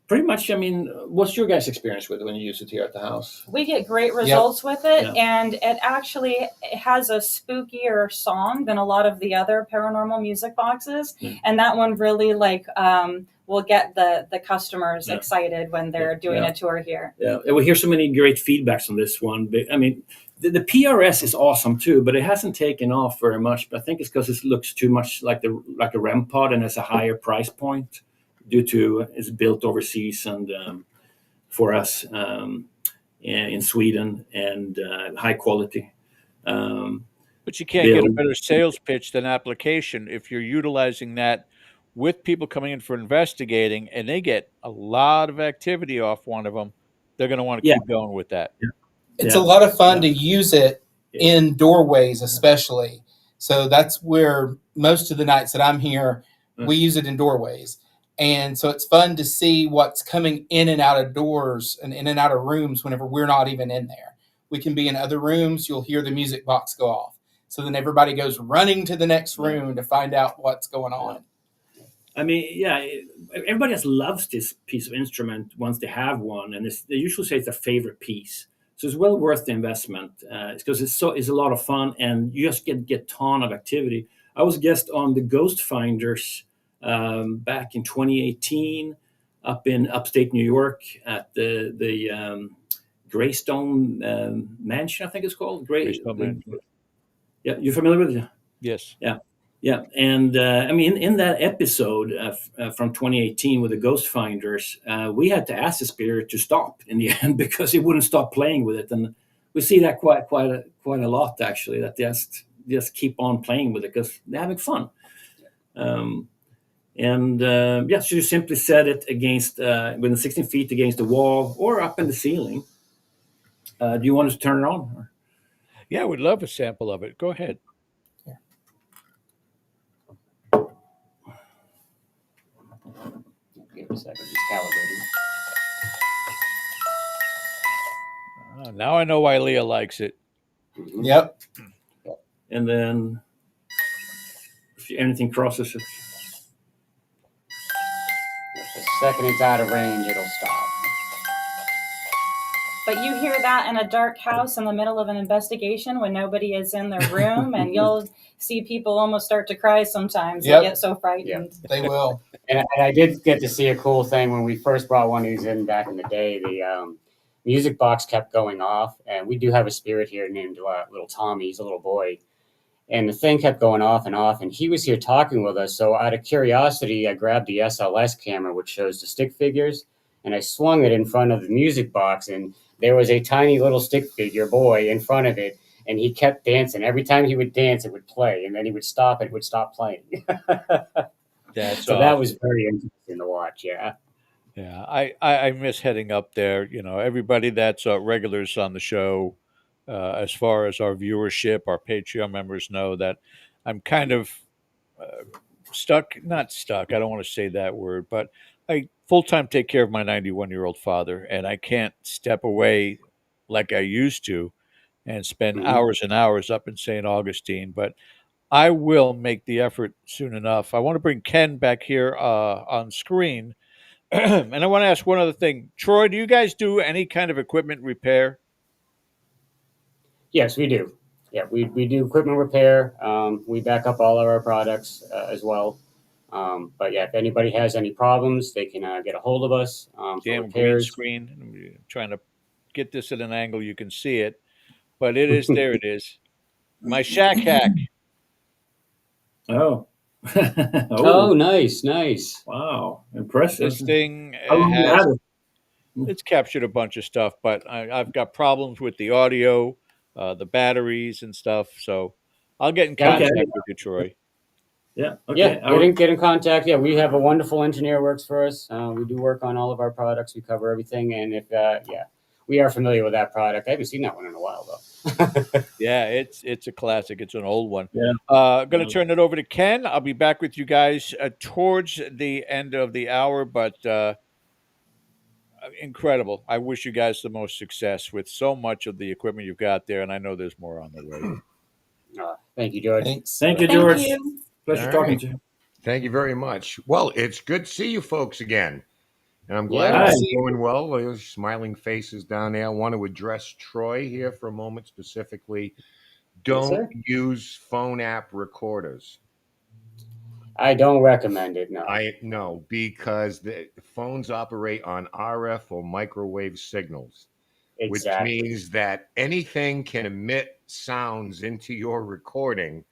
pretty much, I mean, what's your guys' experience with it when you use it here at the house? We get great results with it, and it actually has a spookier song than a lot of the other paranormal music boxes. And that one really will get the customers excited when they're doing a tour here. Yeah, we hear so many great feedbacks on this one. But, I mean, the PRS is awesome too, but it hasn't taken off very much. But I think it's because it looks too much like a REM pod and has a higher price point due to it's built overseas and for us in Sweden and high quality. But you can't get a better sales pitch than application if you're utilizing that with people coming in for investigating, and they get a lot of activity off one of them, they're going to want to keep going with that. It's a lot of fun to use it in doorways, especially. So that's where most of the nights that I'm here, we use it in doorways. And so it's fun to see what's coming in and out of doors and in and out of rooms whenever we're not even in there. We can be in other rooms, you'll hear the music box go off. So then everybody goes running to the next room to find out what's going on. I mean, yeah, everybody else loves this piece of instrument once they have one, and they usually say it's their favorite piece. So it's well worth the investment because it's a lot of fun, and you just get ton of activity. I was a guest on the Ghost Finders back in 2018 up in upstate New York at the Greystone Mansion, I think it's called. Greystone Mansion. Yeah, you familiar with it? Yes. Yeah. Yeah, and I mean, in that episode from 2018 with the Ghost Finders, we had to ask the spirit to stop in the end because he wouldn't stop playing with it, and we see that quite a lot actually. That they just keep on playing with it because they're having fun. So you simply set it against within 16 feet against the wall or up in the ceiling. Do you want us to turn it on? Yeah, we'd love a sample of it. Go ahead. Give it a second, just calibrating. Now I know why Leah likes it. Yep. And then if anything crosses it. The second it's out of range, it'll stop. But you hear that in a dark house in the middle of an investigation when nobody is in their room, and you'll see people almost start to cry sometimes. They get so frightened. Yep. They will. And I did get to see a cool thing when we first brought one of these in back in the day. The music box kept going off, and we do have a spirit here named Little Tommy. He's a little boy. And the thing kept going off, and he was here talking with us. So out of curiosity, I grabbed the SLS camera, which shows the stick figures, and I swung it in front of the music box, and there was a tiny little stick figure boy in front of it, and he kept dancing. Every time he would dance, it would play, and then he would stop, and it would stop playing. So that was very interesting to watch, yeah. Yeah, I miss heading up there. You know, everybody that's regulars on the show, as far as our viewership, our Patreon members know that I'm kind of not stuck. I don't want to say that word, but I full-time take care of my 91-year-old father, and I can't step away like I used to and spend hours and hours up in St. Augustine. But I will make the effort soon enough. I want to bring Ken back here on screen. And I want to ask one other thing. Troy, do you guys do any kind of equipment repair? Yes, we do. Yeah, we do equipment repair. We back up all of our products as well. But yeah, if anybody has any problems, they can get a hold of us for Damn green repairs. screen. I'm trying to get this at an angle you can see it, but it is there. It is my shack hack. Oh. Oh, nice. Wow, impressive. This thing How long you had it? it's captured a bunch of stuff, but I've got problems with the audio, the batteries and stuff. So I'll get in contact with you, Troy. Yeah. Okay. Yeah, get in contact. Yeah, we have a wonderful engineer works for us. We do work on all of our products. We cover everything, and if we are familiar with that product. I haven't seen that one in a while though. Yeah, it's a classic. It's an old one. Yeah. Going to turn it over to Ken. I'll be back with you guys towards the end of the hour, but incredible. I wish you guys the most success with so much of the equipment you've got there, and I know there's more on the way. Thank you, George. Thanks. Thank you, George. Thank you. Pleasure All talking right. to you. Thank you very much. Well, it's good to see you folks again. And I'm glad Yeah. it's going well. There's smiling faces down there. I want to address Troy here for a moment specifically. Don't use phone app recorders. I don't recommend it, no. No, because the phones operate on RF or microwave signals, Exactly. which means that anything can emit sounds into your recording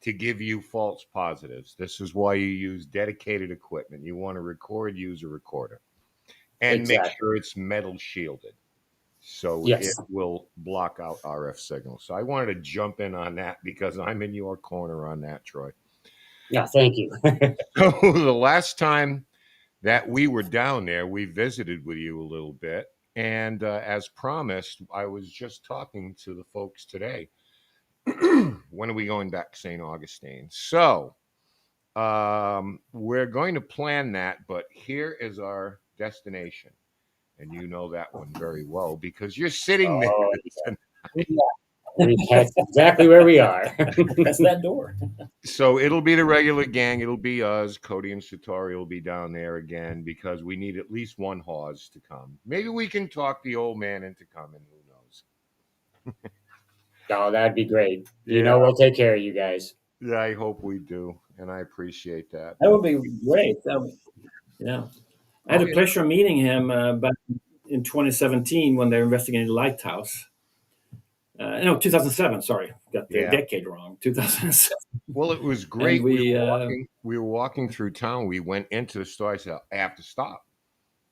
to give you false positives. This is why you use dedicated equipment. You want to record, use a recorder. And make sure it's metal shielded. So it will block out RF signals. So I wanted to jump in on that because I'm in your corner on that, Troy. Yeah, thank you. So the last time that we were down there, we visited with you a little bit. And as promised, I was just talking to the folks today. When are we going back to St. Augustine? So we're going to plan that, but here is our destination. And you know that one very well because you're sitting there tonight. That's exactly where we are. That's that door. So it'll be the regular gang. It'll be us. Cody and Satori will be down there again because we need at least one Hawes to come. Maybe we can talk the old man into coming. Who knows? Oh, that'd be great. You know, we'll take care of you guys. Yeah, I hope we do, and I appreciate that. That would be great. Yeah. I had the pleasure of meeting him back in 2017 when they were investigating the lighthouse. No, 2007. Sorry, got the decade wrong. 2007. Well, it was great. We were walking through town. We went into the store. I said, I have to stop.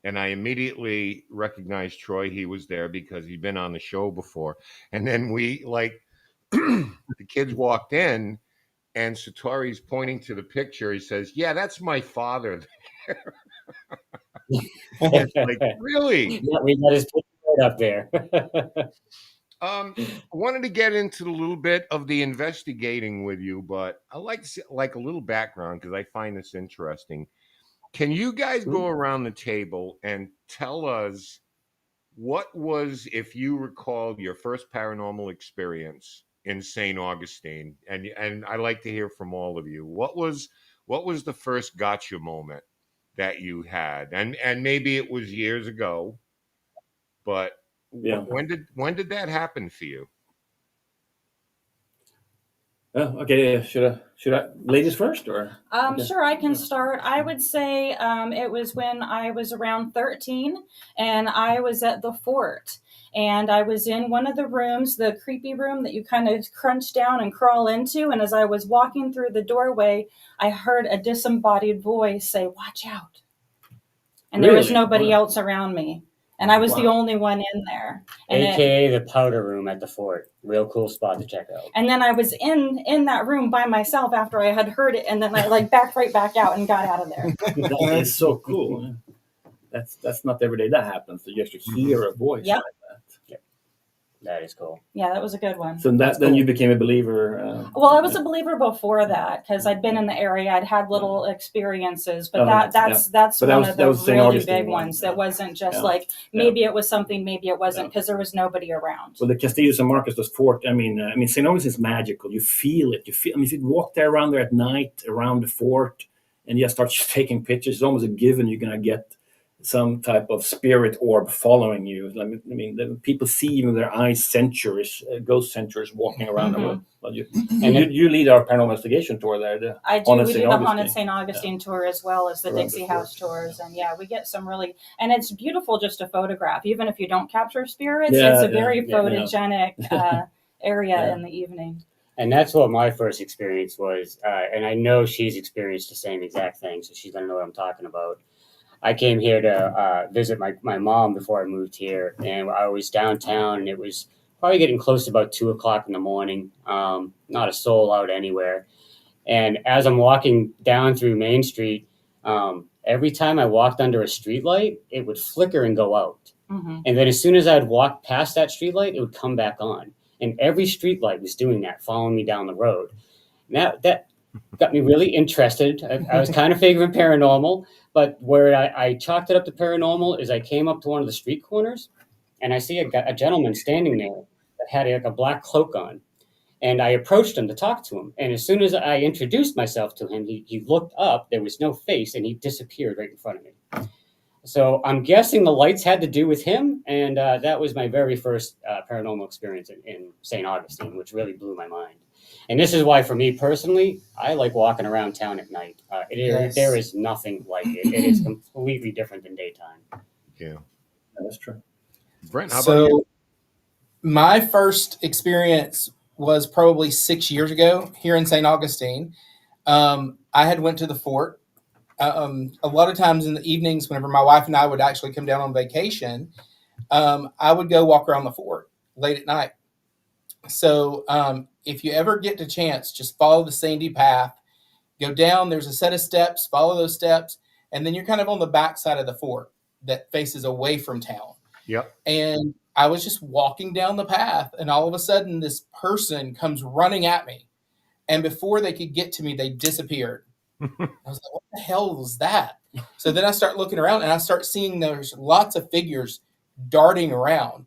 And I immediately recognized Troy. He was there because he'd been on the show before. And then we, the kids walked in, and Satori's pointing to the picture. He says, yeah, that's my father there. It's like, really? Yeah, we got his picture right up there. I wanted to get into a little bit of the investigating with you, but I like a little background because I find this interesting. Can you guys go around the table and tell us what was, if you recall, your first paranormal experience in St. Augustine? And I like to hear from all of you. What was the first gotcha moment that you had? And maybe it was years ago, but when did that happen for you? Oh, okay. Should I ladies first or? Okay. Sure, I can start. I would say it was when I was around 13 and I was at the fort and I was in one of the rooms, the creepy room that you kind of crunch down and crawl into. And as I was walking through the doorway, I heard a disembodied voice say, "Watch out." And there was nobody else around me. And I was the only one in there. And AKA the powder room at the fort. Real cool spot to check out. And then I was in that room by myself after I had heard it. And then I backed right back out and got out of there. That is so cool. That's not every day that happens. So you actually hear a voice like that. Yep. That is cool. Yeah, that was a good one. So then you became a believer. Well, I was a believer before that because I'd been in the area. I'd had little experiences, but that's one of the really big ones. That wasn't just maybe it was something, maybe it wasn't, because there was nobody around. Well, the Castillo San Marcos, the fort. I mean, St. Augustine is magical. You feel it. I mean, if you walk there around there at night around the fort and you start taking pictures, it's almost a given you're gonna get some type of spirit orb following you. I mean, people see even their eyes sentries, ghost sentries walking around the room. Well, you lead our paranormal investigation tour there. I do. We do the Haunted St. Augustine tour as well as the Dixie House tours. And we get some really, and it's beautiful just to photograph. Even if you don't capture spirits, it's a very photogenic area in the evening. And that's what my first experience was. And I know she's experienced the same exact thing, so she's going to know what I'm talking about. I came here to visit my mom before I moved here, and I was downtown, and it was probably getting close to about 2:00 in the morning. Not a soul out anywhere. And as I'm walking down through Main Street, every time I walked under a streetlight, it would flicker and go out. Mm-hmm. And then as soon as I'd walk past that streetlight, it would come back on. And every streetlight was doing that, following me down the road. Now that got me really interested. I was kind of figuring paranormal, but where I chalked it up to paranormal is I came up to one of the street corners and I see a gentleman standing there that had a black cloak on. And I approached him to talk to him. And as soon as I introduced myself to him, he looked up, there was no face, and he disappeared right in front of me. So I'm guessing the lights had to do with him. And that was my very first paranormal experience in St. Augustine, which really blew my mind. And this is why, for me personally, I like walking around town at night. There is nothing like it. It is completely different than daytime. Yeah, that's true. Brent, how about you? My first experience was probably 6 years ago here in St. Augustine. I had went to the fort. A lot of times in the evenings, whenever my wife and I would actually come down on vacation, I would go walk around the fort late at night. So if you ever get the chance, just follow the sandy path, Go down, there's a set of steps, follow those steps, and then you're kind of on the back side of the fort that faces away from town. Yep. And I was just walking down the path, and all of a sudden this person comes running at me. And before they could get to me, they disappeared. I was like, what the hell was that? So then I start looking around, and I start seeing there's lots of figures darting around.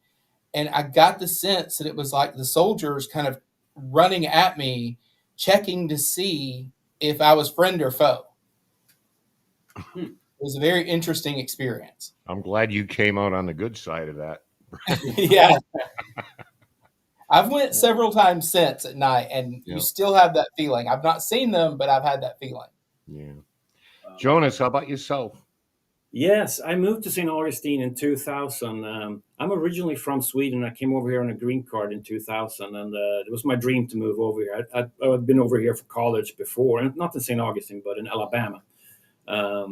And I got the sense that it was like the soldiers kind of running at me, checking to see if I was friend or foe. It was a very interesting experience. I'm glad you came out on the good side of that. Yeah. I've went several times since at night, and you still have that feeling. I've not seen them, but I've had that feeling. Yeah. Jonas, how about yourself? Yes, I moved to St. Augustine in 2000. I'm originally from Sweden. I came over here on a green card in 2000, and it was my dream to move over here. I'd been over here for college before, and not in St. Augustine, but in Alabama. I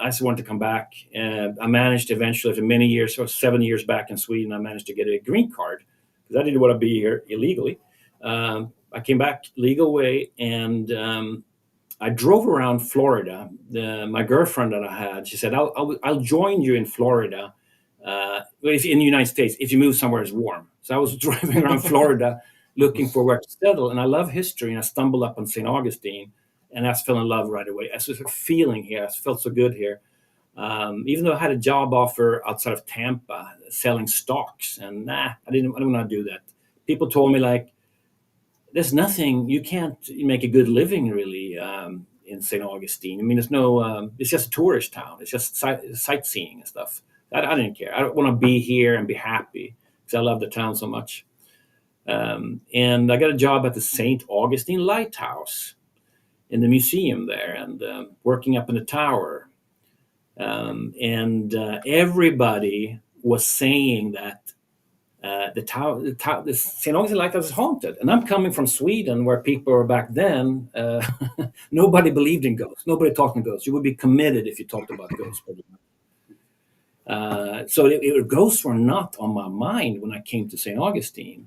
just wanted to come back. I managed eventually, after many years, so 7 years back in Sweden, I managed to get a green card because I didn't want to be here illegally. I came back legal way, and I drove around Florida. My girlfriend that I had, she said, I'll join you in Florida, if in the United States, if you move somewhere it's warm. So I was driving around Florida looking for where to settle. And I love history, and I stumbled up on St. Augustine, and I just fell in love right away. I was feeling here. I felt so good here. Even though I had a job offer outside of Tampa selling stocks, and I didn't want to do that. People told me, like, there's nothing, you can't make a good living really in St. Augustine. I mean, there's no, it's just a tourist town. It's just sightseeing and stuff. I didn't care. I want to be here and be happy because I love the town so much. And I got a job at the St. Augustine Lighthouse in the museum there, and working up in the tower. Everybody was saying that the St. Augustine Lighthouse is haunted. And I'm coming from Sweden, where people were back then, nobody believed in ghosts. Nobody talked in ghosts. You would be committed if you talked about ghosts. So ghosts were not on my mind when I came to St. Augustine.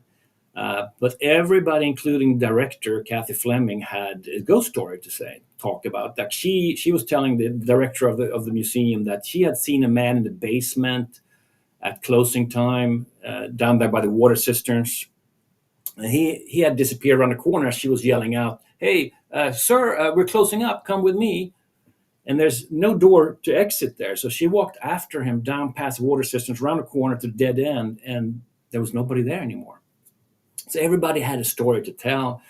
But everybody, including director Kathy Fleming, had a ghost story to talk about. That she was telling the director of the museum that she had seen a man in the basement at closing time, down there by the water cisterns. And he had disappeared around the corner. She was yelling out, "Hey, sir, we're closing up. Come with me." And there's no door to exit there. So she walked after him down past the water cisterns, around the corner to the dead end, and there was nobody there anymore. So everybody had a story to tell.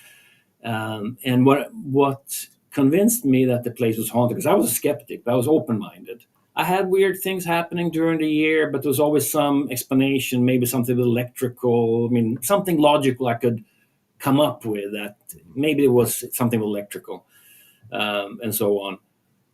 And what convinced me that the place was haunted, because I was a skeptic, but I was open-minded. I had weird things happening during the year, but there was always some explanation, maybe something electrical. I mean, something logical I could come up with, that maybe it was something electrical, and so on.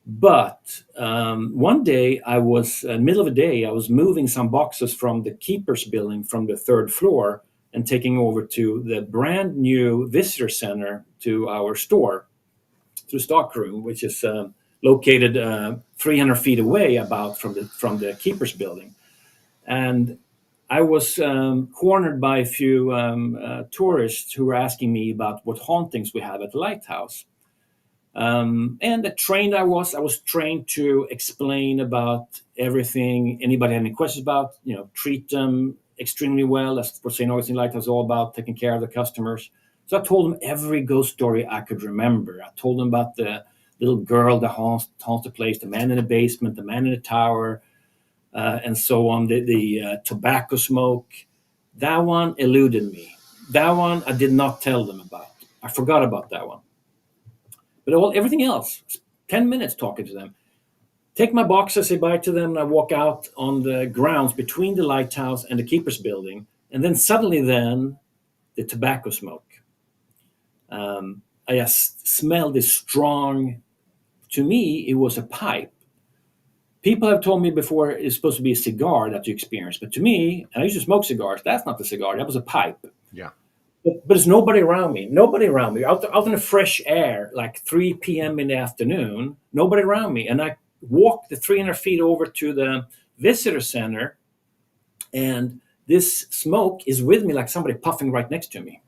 But one day, I was middle of the day, I was moving some boxes from the keeper's building from the third floor and taking over to the brand new visitor center to our store, to the stock room, which is located 300 feet away about from the keeper's building. And I was cornered by a few tourists who were asking me about what hauntings we have at the lighthouse. And the trained I was trained to explain about everything anybody had any questions about, treat them extremely well. That's what St. Augustine Lighthouse is all about, taking care of the customers. So I told them every ghost story I could remember. I told them about the little girl that haunts the place, the man in the basement, the man in the tower, and so on, the tobacco smoke. That one eluded me. That one I did not tell them about. I forgot about that one. But everything else, 10 minutes talking to them. Take my boxes, say bye to them, and I walk out on the grounds between the lighthouse and the keeper's building. And then suddenly the tobacco smoke. I just smelled this strong, to me, it was a pipe. People have told me before it's supposed to be a cigar that you experience. But to me, and I used to smoke cigars, that's not the cigar, that was a pipe. Yeah. But there's nobody around me. Out in the fresh air, like 3 p.m. in the afternoon, nobody around me. And I walked the 300 feet over to the visitor center, and this smoke is with me like somebody puffing right next to me.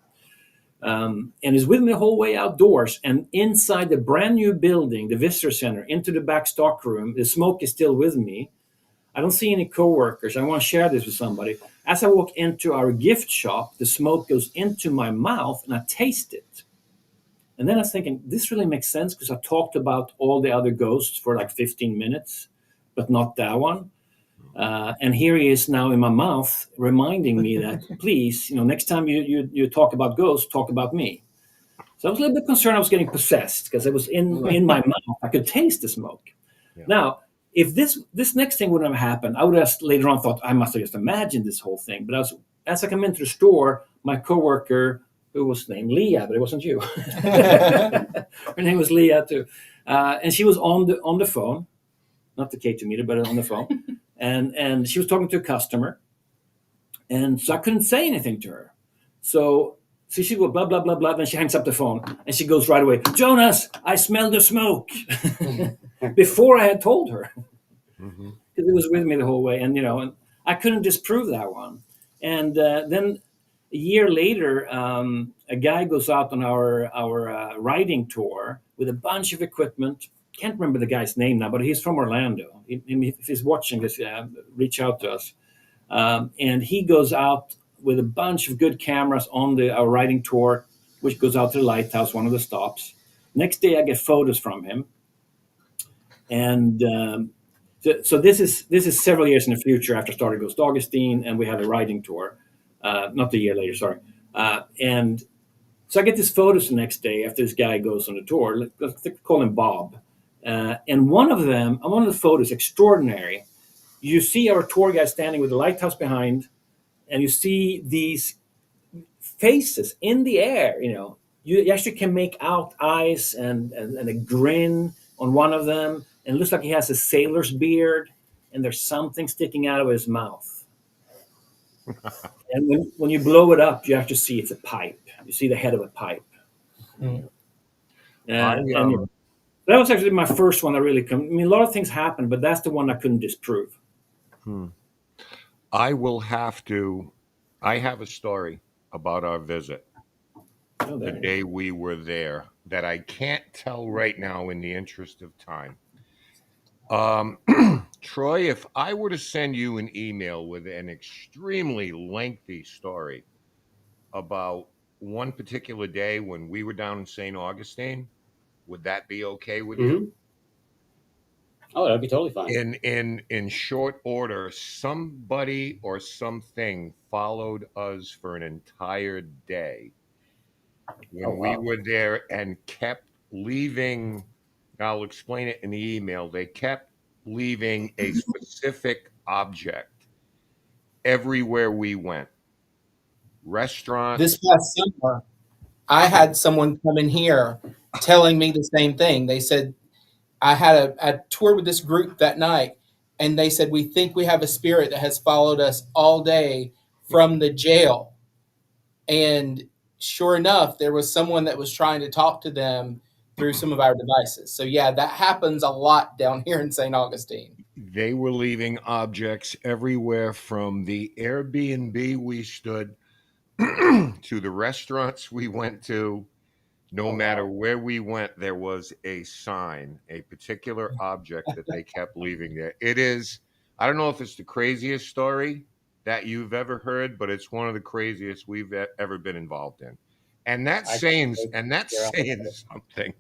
and is with me the whole way outdoors. And inside the brand new building, the visitor center, into the back stock room, the smoke is still with me. I don't see any coworkers. I want to share this with somebody. As I walk into our gift shop, the smoke goes into my mouth and I taste it. And then I was thinking, this really makes sense because I talked about all the other ghosts for like 15 minutes, but not that one. And here he is now in my mouth, reminding me that, please, next time you talk about ghosts, talk about me. So I was a little bit concerned I was getting possessed because it was in my mouth. I could taste the smoke. Yeah. Now, if this next thing wouldn't have happened, I would have later on thought I must have just imagined this whole thing. But as I come into the store, my coworker, who was named Leah, but it wasn't you. Her name was Leah too, and she was on the phone, not the K2 meter, but on the phone, and she was talking to a customer, and so I couldn't say anything to her. So she goes blah blah blah blah, then she hangs up the phone, and she goes right away, Jonas, I smell the smoke, before I had told her, because it was with me the whole way, and and I couldn't disprove that one, and then. A year later, a guy goes out on our riding tour with a bunch of equipment. Can't remember the guy's name now, but he's from Orlando. If he's watching this, reach out to us. And he goes out with a bunch of good cameras on our riding tour, which goes out to the lighthouse, one of the stops. Next day, I get photos from him, and so this is several years in the future after starting GhoST Augustine, and we have a riding tour. Not a year later, sorry. And so I get these photos the next day after this guy goes on the tour. Let's call him Bob. And one of the photos, extraordinary. You see our tour guide standing with the lighthouse behind, and you see these faces in the air. You actually can make out eyes and a grin on one of them, and it looks like he has a sailor's beard, and there's something sticking out of his mouth. And when you blow it up, you actually see it's a pipe. You see the head of a pipe. And that was actually my first one that really a lot of things happened, but that's the one I couldn't disprove. I have a story about our visit the day we were there that I can't tell right now in the interest of time. Troy, if I were to send you an email with an extremely lengthy story about one particular day when we were down in St. Augustine, would that be okay with you? Oh, that'd be totally fine. In short order, somebody or something followed us for an entire day when we were there and kept leaving. I'll explain it in the email. They kept leaving a specific object everywhere we went. Restaurant. This past summer, I had someone come in here telling me the same thing. They said, I had a tour with this group that night, and they said, we think we have a spirit that has followed us all day from the jail. And sure enough, there was someone that was trying to talk to them through some of our devices. So yeah, that happens a lot down here in St. Augustine. They were leaving objects everywhere from the Airbnb we stood to the restaurants we went to. No matter where we went, there was a sign, a particular object that they kept leaving there. It is, I don't know if it's the craziest story that you've ever heard, but it's one of the craziest we've ever been involved in. And that's saying something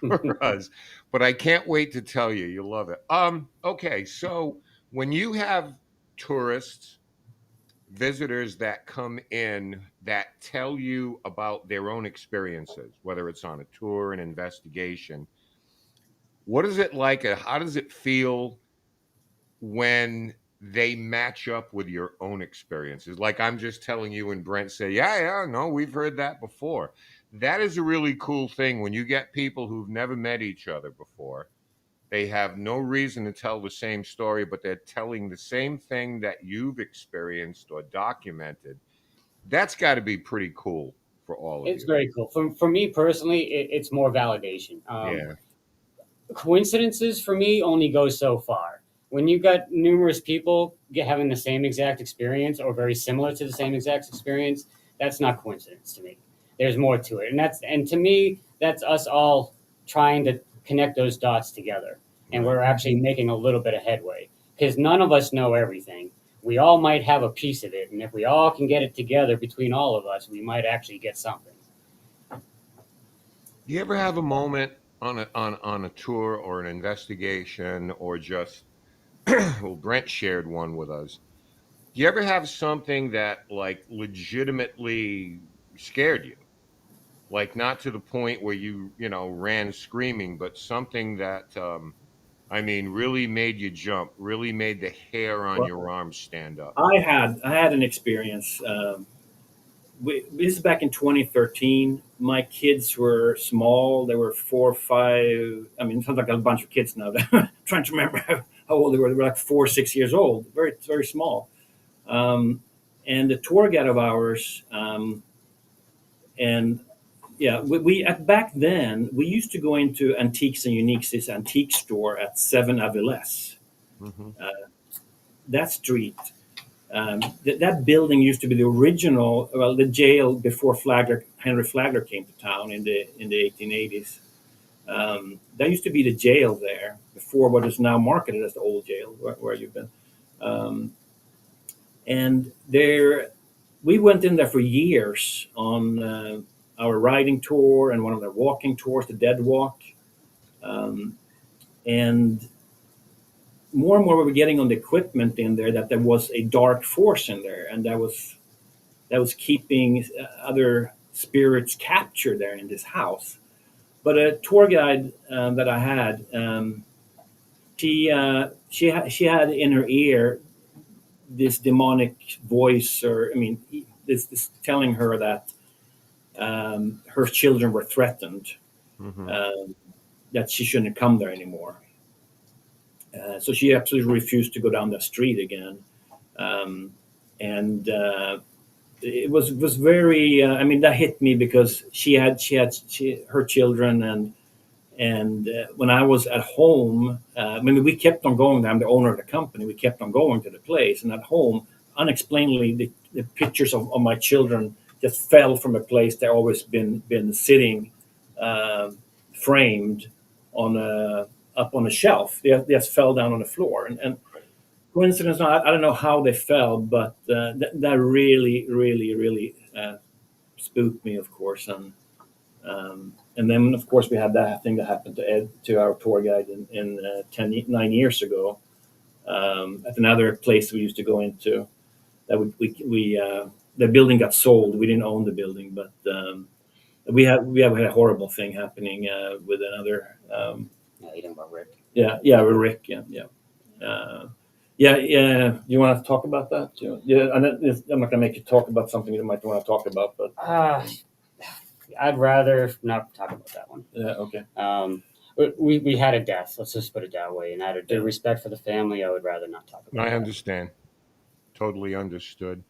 for us. But I can't wait to tell you. You'll love it. Okay, so when you have tourists, visitors that come in that tell you about their own experiences, whether it's on a tour, an investigation, what is it like? How does it feel when they match up with your own experiences? Like I'm just telling you and Brent say, yeah, no, we've heard that before. That is a really cool thing when you get people who've never met each other before. They have no reason to tell the same story, but they're telling the same thing that you've experienced or documented. That's got to be pretty cool for all of you. It's very cool. For me personally, it's more validation. Coincidences for me only go so far. When you got numerous people having the same exact experience or very similar to the same exact experience, that's not coincidence to me. there's more to it. And to me, that's us all trying to connect those dots together. And we're actually making a little bit of headway because none of us know everything. We all might have a piece of it. And if we all can get it together between all of us, we might actually get something. Do you ever have a moment on a tour or an investigation or just well, Brent shared one with us. Do you ever have something that like legitimately scared you? Like not to the point where you know, ran screaming, but something that I mean really made you jump, really made the hair on Well, your arms stand up. I had an experience. This is back in 2013. My kids were small. They were 4 or 5. I mean, it sounds like a bunch of kids now. I'm trying to remember how old they were. They were like 4 or 6 years old. Very, very small. And the tour guide of ours, and yeah, we at back then we used to go into Antiques and Uniques, this antique store at 7 Avilés. Mm-hmm. That street. That building used to be the original, well, the jail before Henry Flagler came to town in the 1880s. That used to be the jail there before what is now marketed as the old jail, where you've been. And there, we went in there for years on our riding tour and one of their walking tours, the Dead Walk. And more and more we were getting on the equipment in there that there was a dark force in there, and that was keeping other spirits captured there in this house. But a tour guide that I had, she had in her ear this demonic voice, or I mean, this telling her that her children were threatened, that she shouldn't come there anymore. So she absolutely refused to go down that street again, and it was very. I mean, that hit me because she had her children, and when I was at home, I mean, we kept on going. I'm the owner of the company. We kept on going to the place, and at home, unexplainably, the pictures of my children just fell from a place they've always been sitting, framed on up on a shelf. They just fell down on the floor, and coincidence, I don't know how they fell, but that really spooked me, of course, and then of course we had that thing that happened to Ed, to our tour guide in 9 years ago, at another place we used to go into. That we the building got sold. We didn't own the building, but we have had a horrible thing happening with another. Yeah, you about Rick. Yeah, with Rick. Yeah. You want to talk about that too? Yeah, I'm not going to make you talk about something you might want to talk about, but I'd rather not talk about that one. Yeah, okay. We had a death. Let's just put it that way. And out of due respect for the family, I would rather not talk about it. I understand. Totally understood.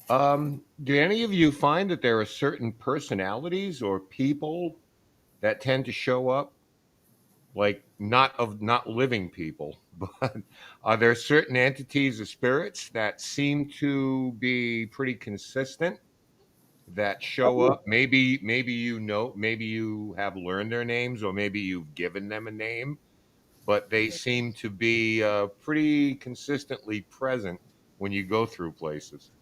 Do any of you find that there are certain personalities or people that tend to show up, like not living people, but are there certain entities or spirits that seem to be pretty consistent that show up? Maybe you know, maybe you have learned their names, or maybe you've given them a name, but they seem to be pretty consistently present when you go through places.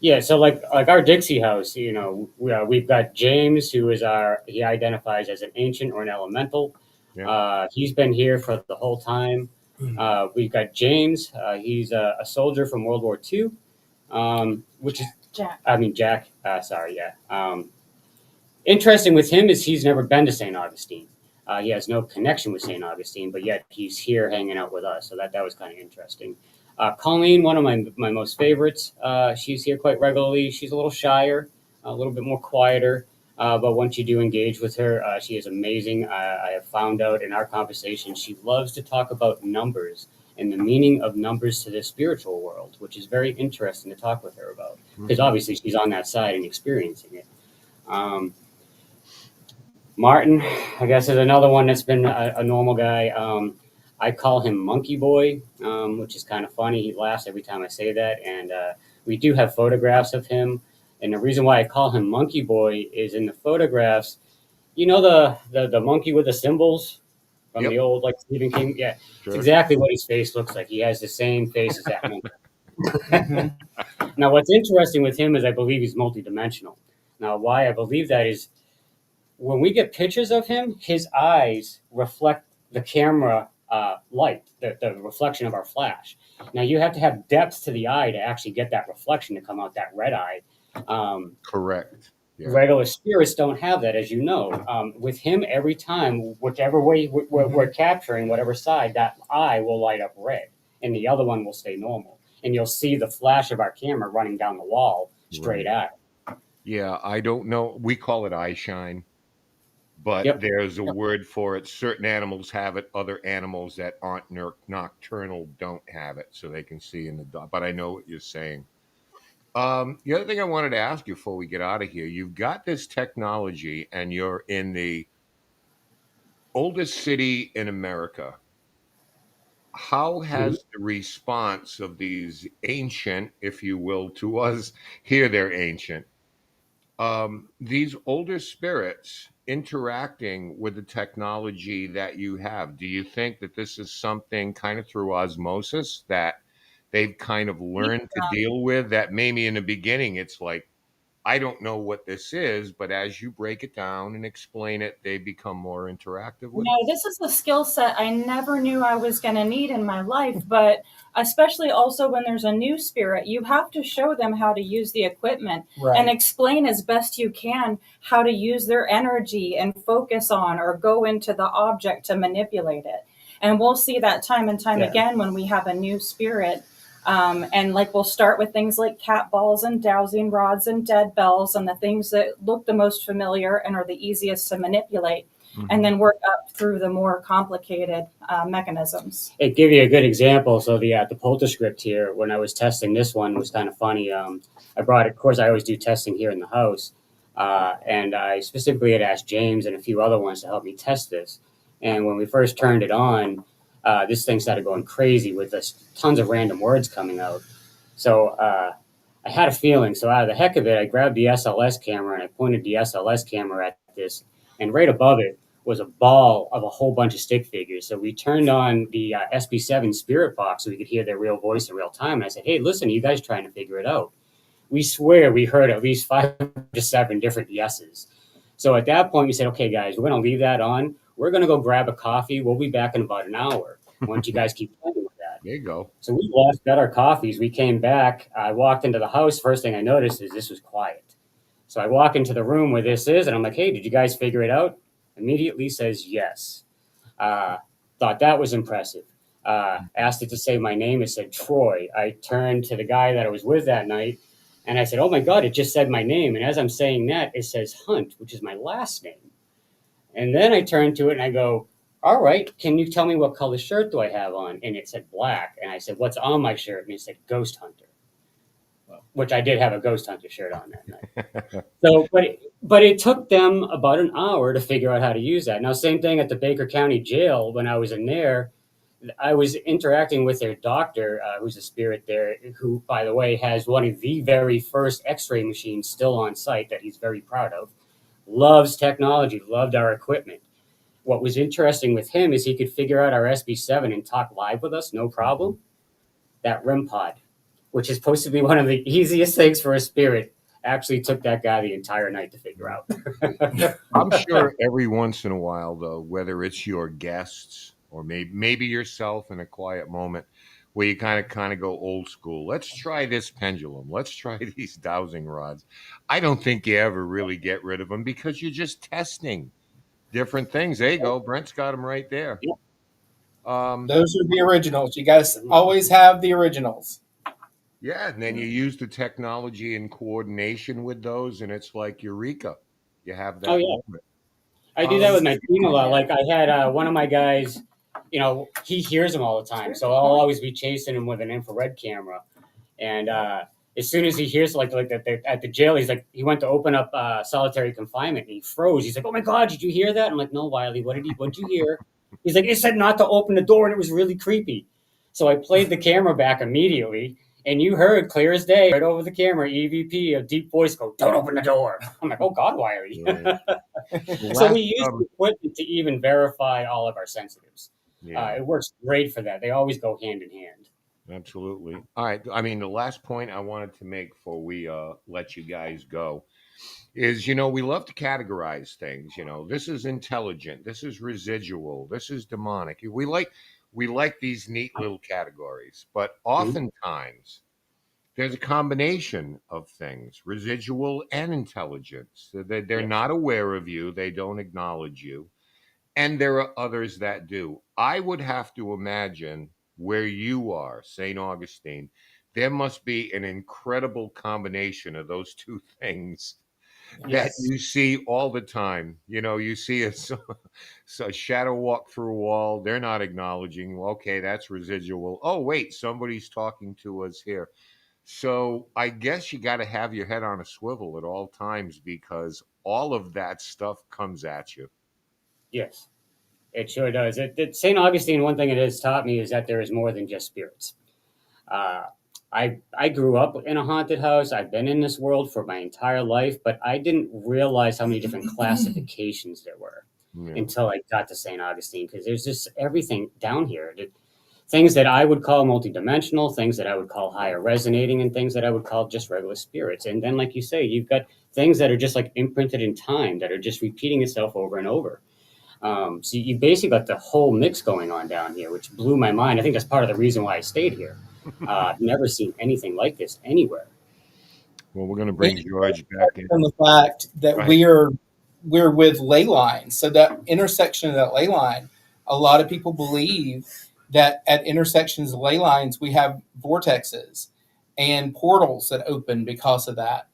Yeah, so like our Dixie house, you know, we've got James, who is he identifies as an ancient or an elemental. Yeah. He's been here for the whole time. We've got James. He's a soldier from World War II, which is Jack. Jack. Sorry, yeah. Interesting with him is he's never been to St. Augustine. He has no connection with St. Augustine, but yet he's here hanging out with us. So that was kind of interesting. Colleen, one of my most favorites, she's here quite regularly. She's a little shyer, a little bit more quieter, but once you do engage with her, she is amazing. I have found out in our conversation she loves to talk about numbers and the meaning of numbers to the spiritual world, which is very interesting to talk with her about, because obviously she's on that side and experiencing it. Martin, I guess, is another one that's been a normal guy. I call him Monkey Boy, which is kind of funny. He laughs every time I say that. And we do have photographs of him. And the reason why I call him Monkey Boy is in the photographs, you know the monkey with the symbols from the old like Stephen King? Yeah. Sure. It's exactly what his face looks like. He has the same face as that monkey. Now, what's interesting with him is I believe he's multidimensional. Now, why I believe that is when we get pictures of him, his eyes reflect the camera light, the reflection of our flash. Now, you have to have depth to the eye to actually get that reflection to come out that red eye. Correct. Yeah. Regular spirits don't have that, as you know. With him, every time, whichever way we're capturing, whatever side, that eye will light up red, and the other one will stay normal. And you'll see the flash of our camera running down the wall straight at it. Yeah, I don't know. We call it eye shine, but there's a word for it. Certain animals have it. Other animals that aren't nocturnal don't have it, so they can see in the dark. But I know what you're saying. The other thing I wanted to ask you before we get out of here, you've got this technology and you're in the oldest city in America. How has the response of these ancient, if you will, to us here they're ancient, these older spirits interacting with the technology that you have, do you think that this is something kind of through osmosis that they've kind of learned to deal with, that maybe in the beginning it's like, I don't know what this is, but as you break it down and explain it, they become more interactive with No, this is a skill set I never knew I was going to need in my life, but especially also when there's a new spirit, you have to show them how to use the equipment and explain as best you can how to use their energy and focus on or go into the object to manipulate it. And we'll see that time and time again when we have a new spirit. And like we'll start with things like cat balls and dowsing rods and dead bells and the things that look the most familiar and are the easiest to manipulate. And then work up through the more complicated mechanisms. It give you a good example. So the polterscript here, when I was testing this one, was kind of funny. I brought it. Of course, I always do testing here in the house, and I specifically had asked James and a few other ones to help me test this. And when we first turned it on, this thing started going crazy with this tons of random words coming out. So I had a feeling. So out of the heck of it, I grabbed the SLS camera and I pointed the SLS camera at this, and right above it was a ball of a whole bunch of stick figures. So we turned on the SB7 spirit box so we could hear their real voice in real time. And I said, hey, listen, are you guys trying to figure it out? We swear we heard at least 5 to 7 different yeses. So at that point, we said, okay, guys, we're going to leave that on. We're going to go grab a coffee. We'll be back in about an hour. Why don't you guys keep playing with that? There you go. So we left, got our coffees. We came back. I walked into the house. First thing I noticed is this was quiet. So I walk into the room where this is, and I'm like, hey, did you guys figure it out? Immediately says yes. Thought that was impressive. Asked it to say my name. It said Troy. I turned to the guy that I was with that night, and I said, oh my God, it just said my name. And as I'm saying that, it says Hunt, which is my last name. And then I turned to it and I go, all right, can you tell me what color shirt do I have on? And it said black. And I said, what's on my shirt? And it said Ghost Hunter, which I did have a Ghost Hunter shirt on that night. So, but it took them about an hour to figure out how to use that. Now, same thing at the Baker County Jail. When I was in there, I was interacting with their doctor, who's a spirit there, who, by the way, has one of the very first X-ray machines still on site that he's very proud of. Loves technology, loved our equipment. What was interesting with him is he could figure out our SB7 and talk live with us, no problem. That REM pod, which is supposed to be one of the easiest things for a spirit, actually took that guy the entire night to figure out. I'm sure every once in a while, though, whether it's your guests or maybe yourself in a quiet moment where you kind of go old school. Let's try this pendulum. Let's try these dowsing rods. I don't think you ever really get rid of them because you're just testing different things. There you go. Brent's got them right there. Those are the originals. You guys always have the originals. Yeah, and then you use the technology in coordination with those, and it's like eureka. You have that moment. I do that with my team a lot. Like I had one of my guys, he hears them all the time. So I'll always be chasing him with an infrared camera. And as soon as he hears like at the jail, he's like, he went to open up solitary confinement and he froze. He's like, oh my God, did you hear that? I'm like, no, Wiley, what'd you hear? He's like, it said not to open the door and it was really creepy. So I played the camera back immediately And you heard clear as day, right over the camera, EVP, a deep voice go, "Don't open the door." I'm like, "Oh God, why are you?" Right. So we use the equipment to even verify all of our sensitives. Yeah. It works great for that. They always go hand in hand. Absolutely. All right. I mean, the last point I wanted to make before we let you guys go is, we love to categorize things. This is intelligent. This is residual. This is demonic. We like these neat little categories, but oftentimes there's a combination of things, residual and intelligence. They're not aware of you. They don't acknowledge you. And there are others that do. I would have to imagine where you are, St. Augustine, there must be an incredible combination of those two things that Yes. you see all the time. You see a shadow walk through a wall. They're not acknowledging. Okay, that's residual. Oh, wait, somebody's talking to us here. So I guess you got to have your head on a swivel at all times because all of that stuff comes at you. Yes, it sure does. St. Augustine, one thing it has taught me is that there is more than just spirits. Uh, I grew up in a haunted house. I've been in this world for my entire life, but I didn't realize how many different classifications there were until I got to St. Augustine, because there's just everything down here. Things that I would call multidimensional, things that I would call higher resonating, and things that I would call just regular spirits. And then, like you say, you've got things that are just like imprinted in time that are just repeating itself over and over. So you basically got the whole mix going on down here, which blew my mind. I think that's part of the reason why I stayed here. I've never seen anything like this anywhere. Well, we're going to bring George back in. On the fact that Right. we're with ley lines, so that intersection of that ley line, a lot of people believe that at intersections of ley lines we have vortexes and portals that open because of that.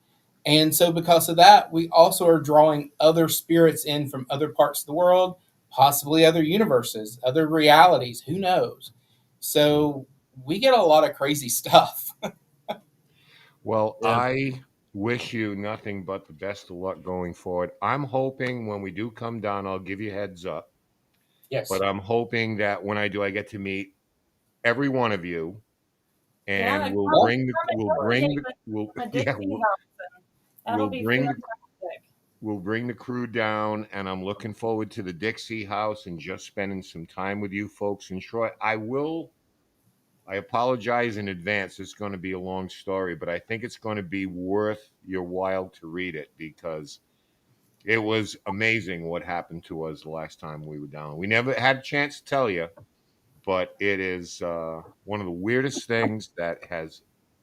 And so because of that, we also are drawing other spirits in from other parts of the world, possibly other universes, other realities, who knows. So we get a lot of crazy stuff. Well, I wish you nothing but the best of luck going forward. I'm hoping when we do come down, I'll give you a heads up. Yes. But I'm hoping that when I do, I get to meet every one of you, and we'll bring the crew down, and I'm looking forward to the Dixie House and just spending some time with you folks. And Troy, I apologize in advance. It's going to be a long story, but I think it's going to be worth your while to read it because it was amazing what happened to us the last time we were down. We never had a chance to tell you, but it is one of the weirdest things that has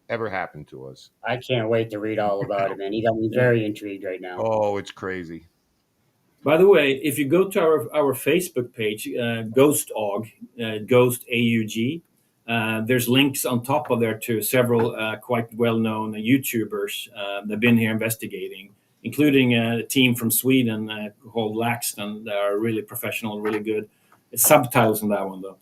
ever happened to us. I can't wait to read all about it, man. You got me very intrigued right now. Oh, it's crazy. By the way, if you go to our Facebook page, GhoST Aug, GhoST AUG, there's links on top of there to several quite well-known YouTubers that have been here investigating, including a team from Sweden called LaxTon that are really professional, really good. It's subtitles on that one, though,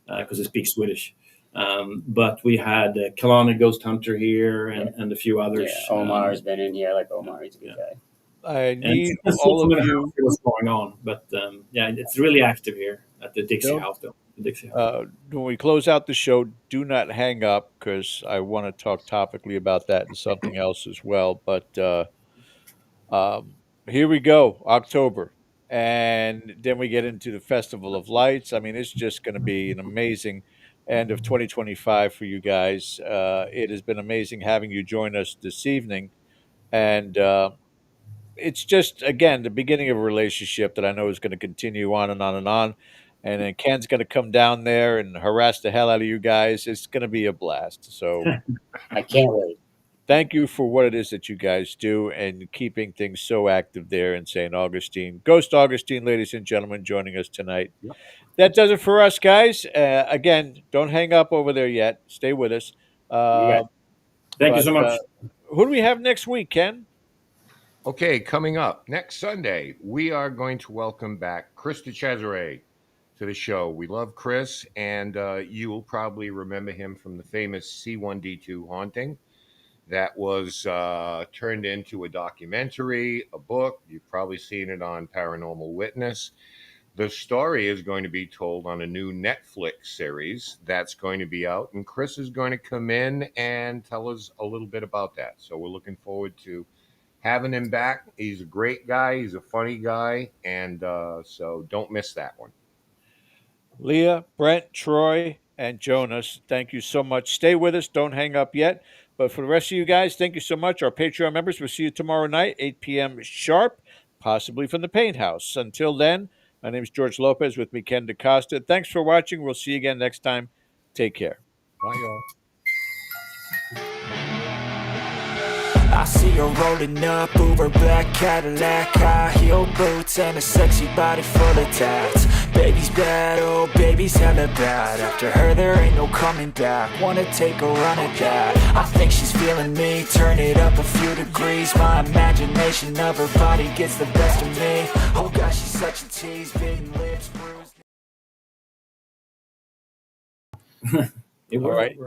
because they speak Swedish. But we had Kalani Ghost Hunter here and a few others. Yeah, Omar's been in here. Like Omar, he's a good guy. I need all of you. What's going on? But it's really active here at the Dixie House, though. The Dixie House. When we close out the show, do not hang up because I want to talk topically about that and something else as well. But here we go, October. And then we get into the Festival of Lights. I mean, it's just going to be an amazing end of 2025 for you guys. It has been amazing having you join us this evening. And it's just, again, the beginning of a relationship that I know is going to continue on and on and on. And then Ken's going to come down there and harass the hell out of you guys. It's going to be a blast. So I can't wait. Thank you for what it is that you guys do and keeping things so active there in St. Augustine. GhoST Augustine, ladies and gentlemen, joining us tonight. Yep. That does it for us, guys. Again, don't hang up over there yet. Stay with us. Thank you so much. Who do we have next week, Ken? Okay, coming up next Sunday, we are going to welcome back Chris DeCesare to the show. We love Chris, and you will probably remember him from the famous C1D2 haunting that was turned into a documentary, a book. You've probably seen it on Paranormal Witness. the story is going to be told on a new Netflix series that's going to be out, and Chris is going to come in and tell us a little bit about that. So we're looking forward to having him back. He's a great guy. He's a funny guy, and so don't miss that one. Leah, Brent, Troy, and Jonas, thank you so much. Stay with us. Don't hang up yet. But for the rest of you guys, thank you so much. Our Patreon members, we'll see you tomorrow night, 8 p.m. sharp, possibly from the Paint House. Until then, my name is George Lopez, with me, Ken DaCosta. Thanks for watching. We'll see you again next time. Take care. Bye, y'all. I see her rolling up, Uber black Cadillac, high heel boots and a sexy body full of tats. Baby's bad, oh baby's hella bad. After her there ain't no coming back. Wanna take a run at that. I think she's feeling me, turn it up a few degrees. My imagination of her body gets the best of me. Oh gosh, she's such a tease, bitten lips, bruised. All right.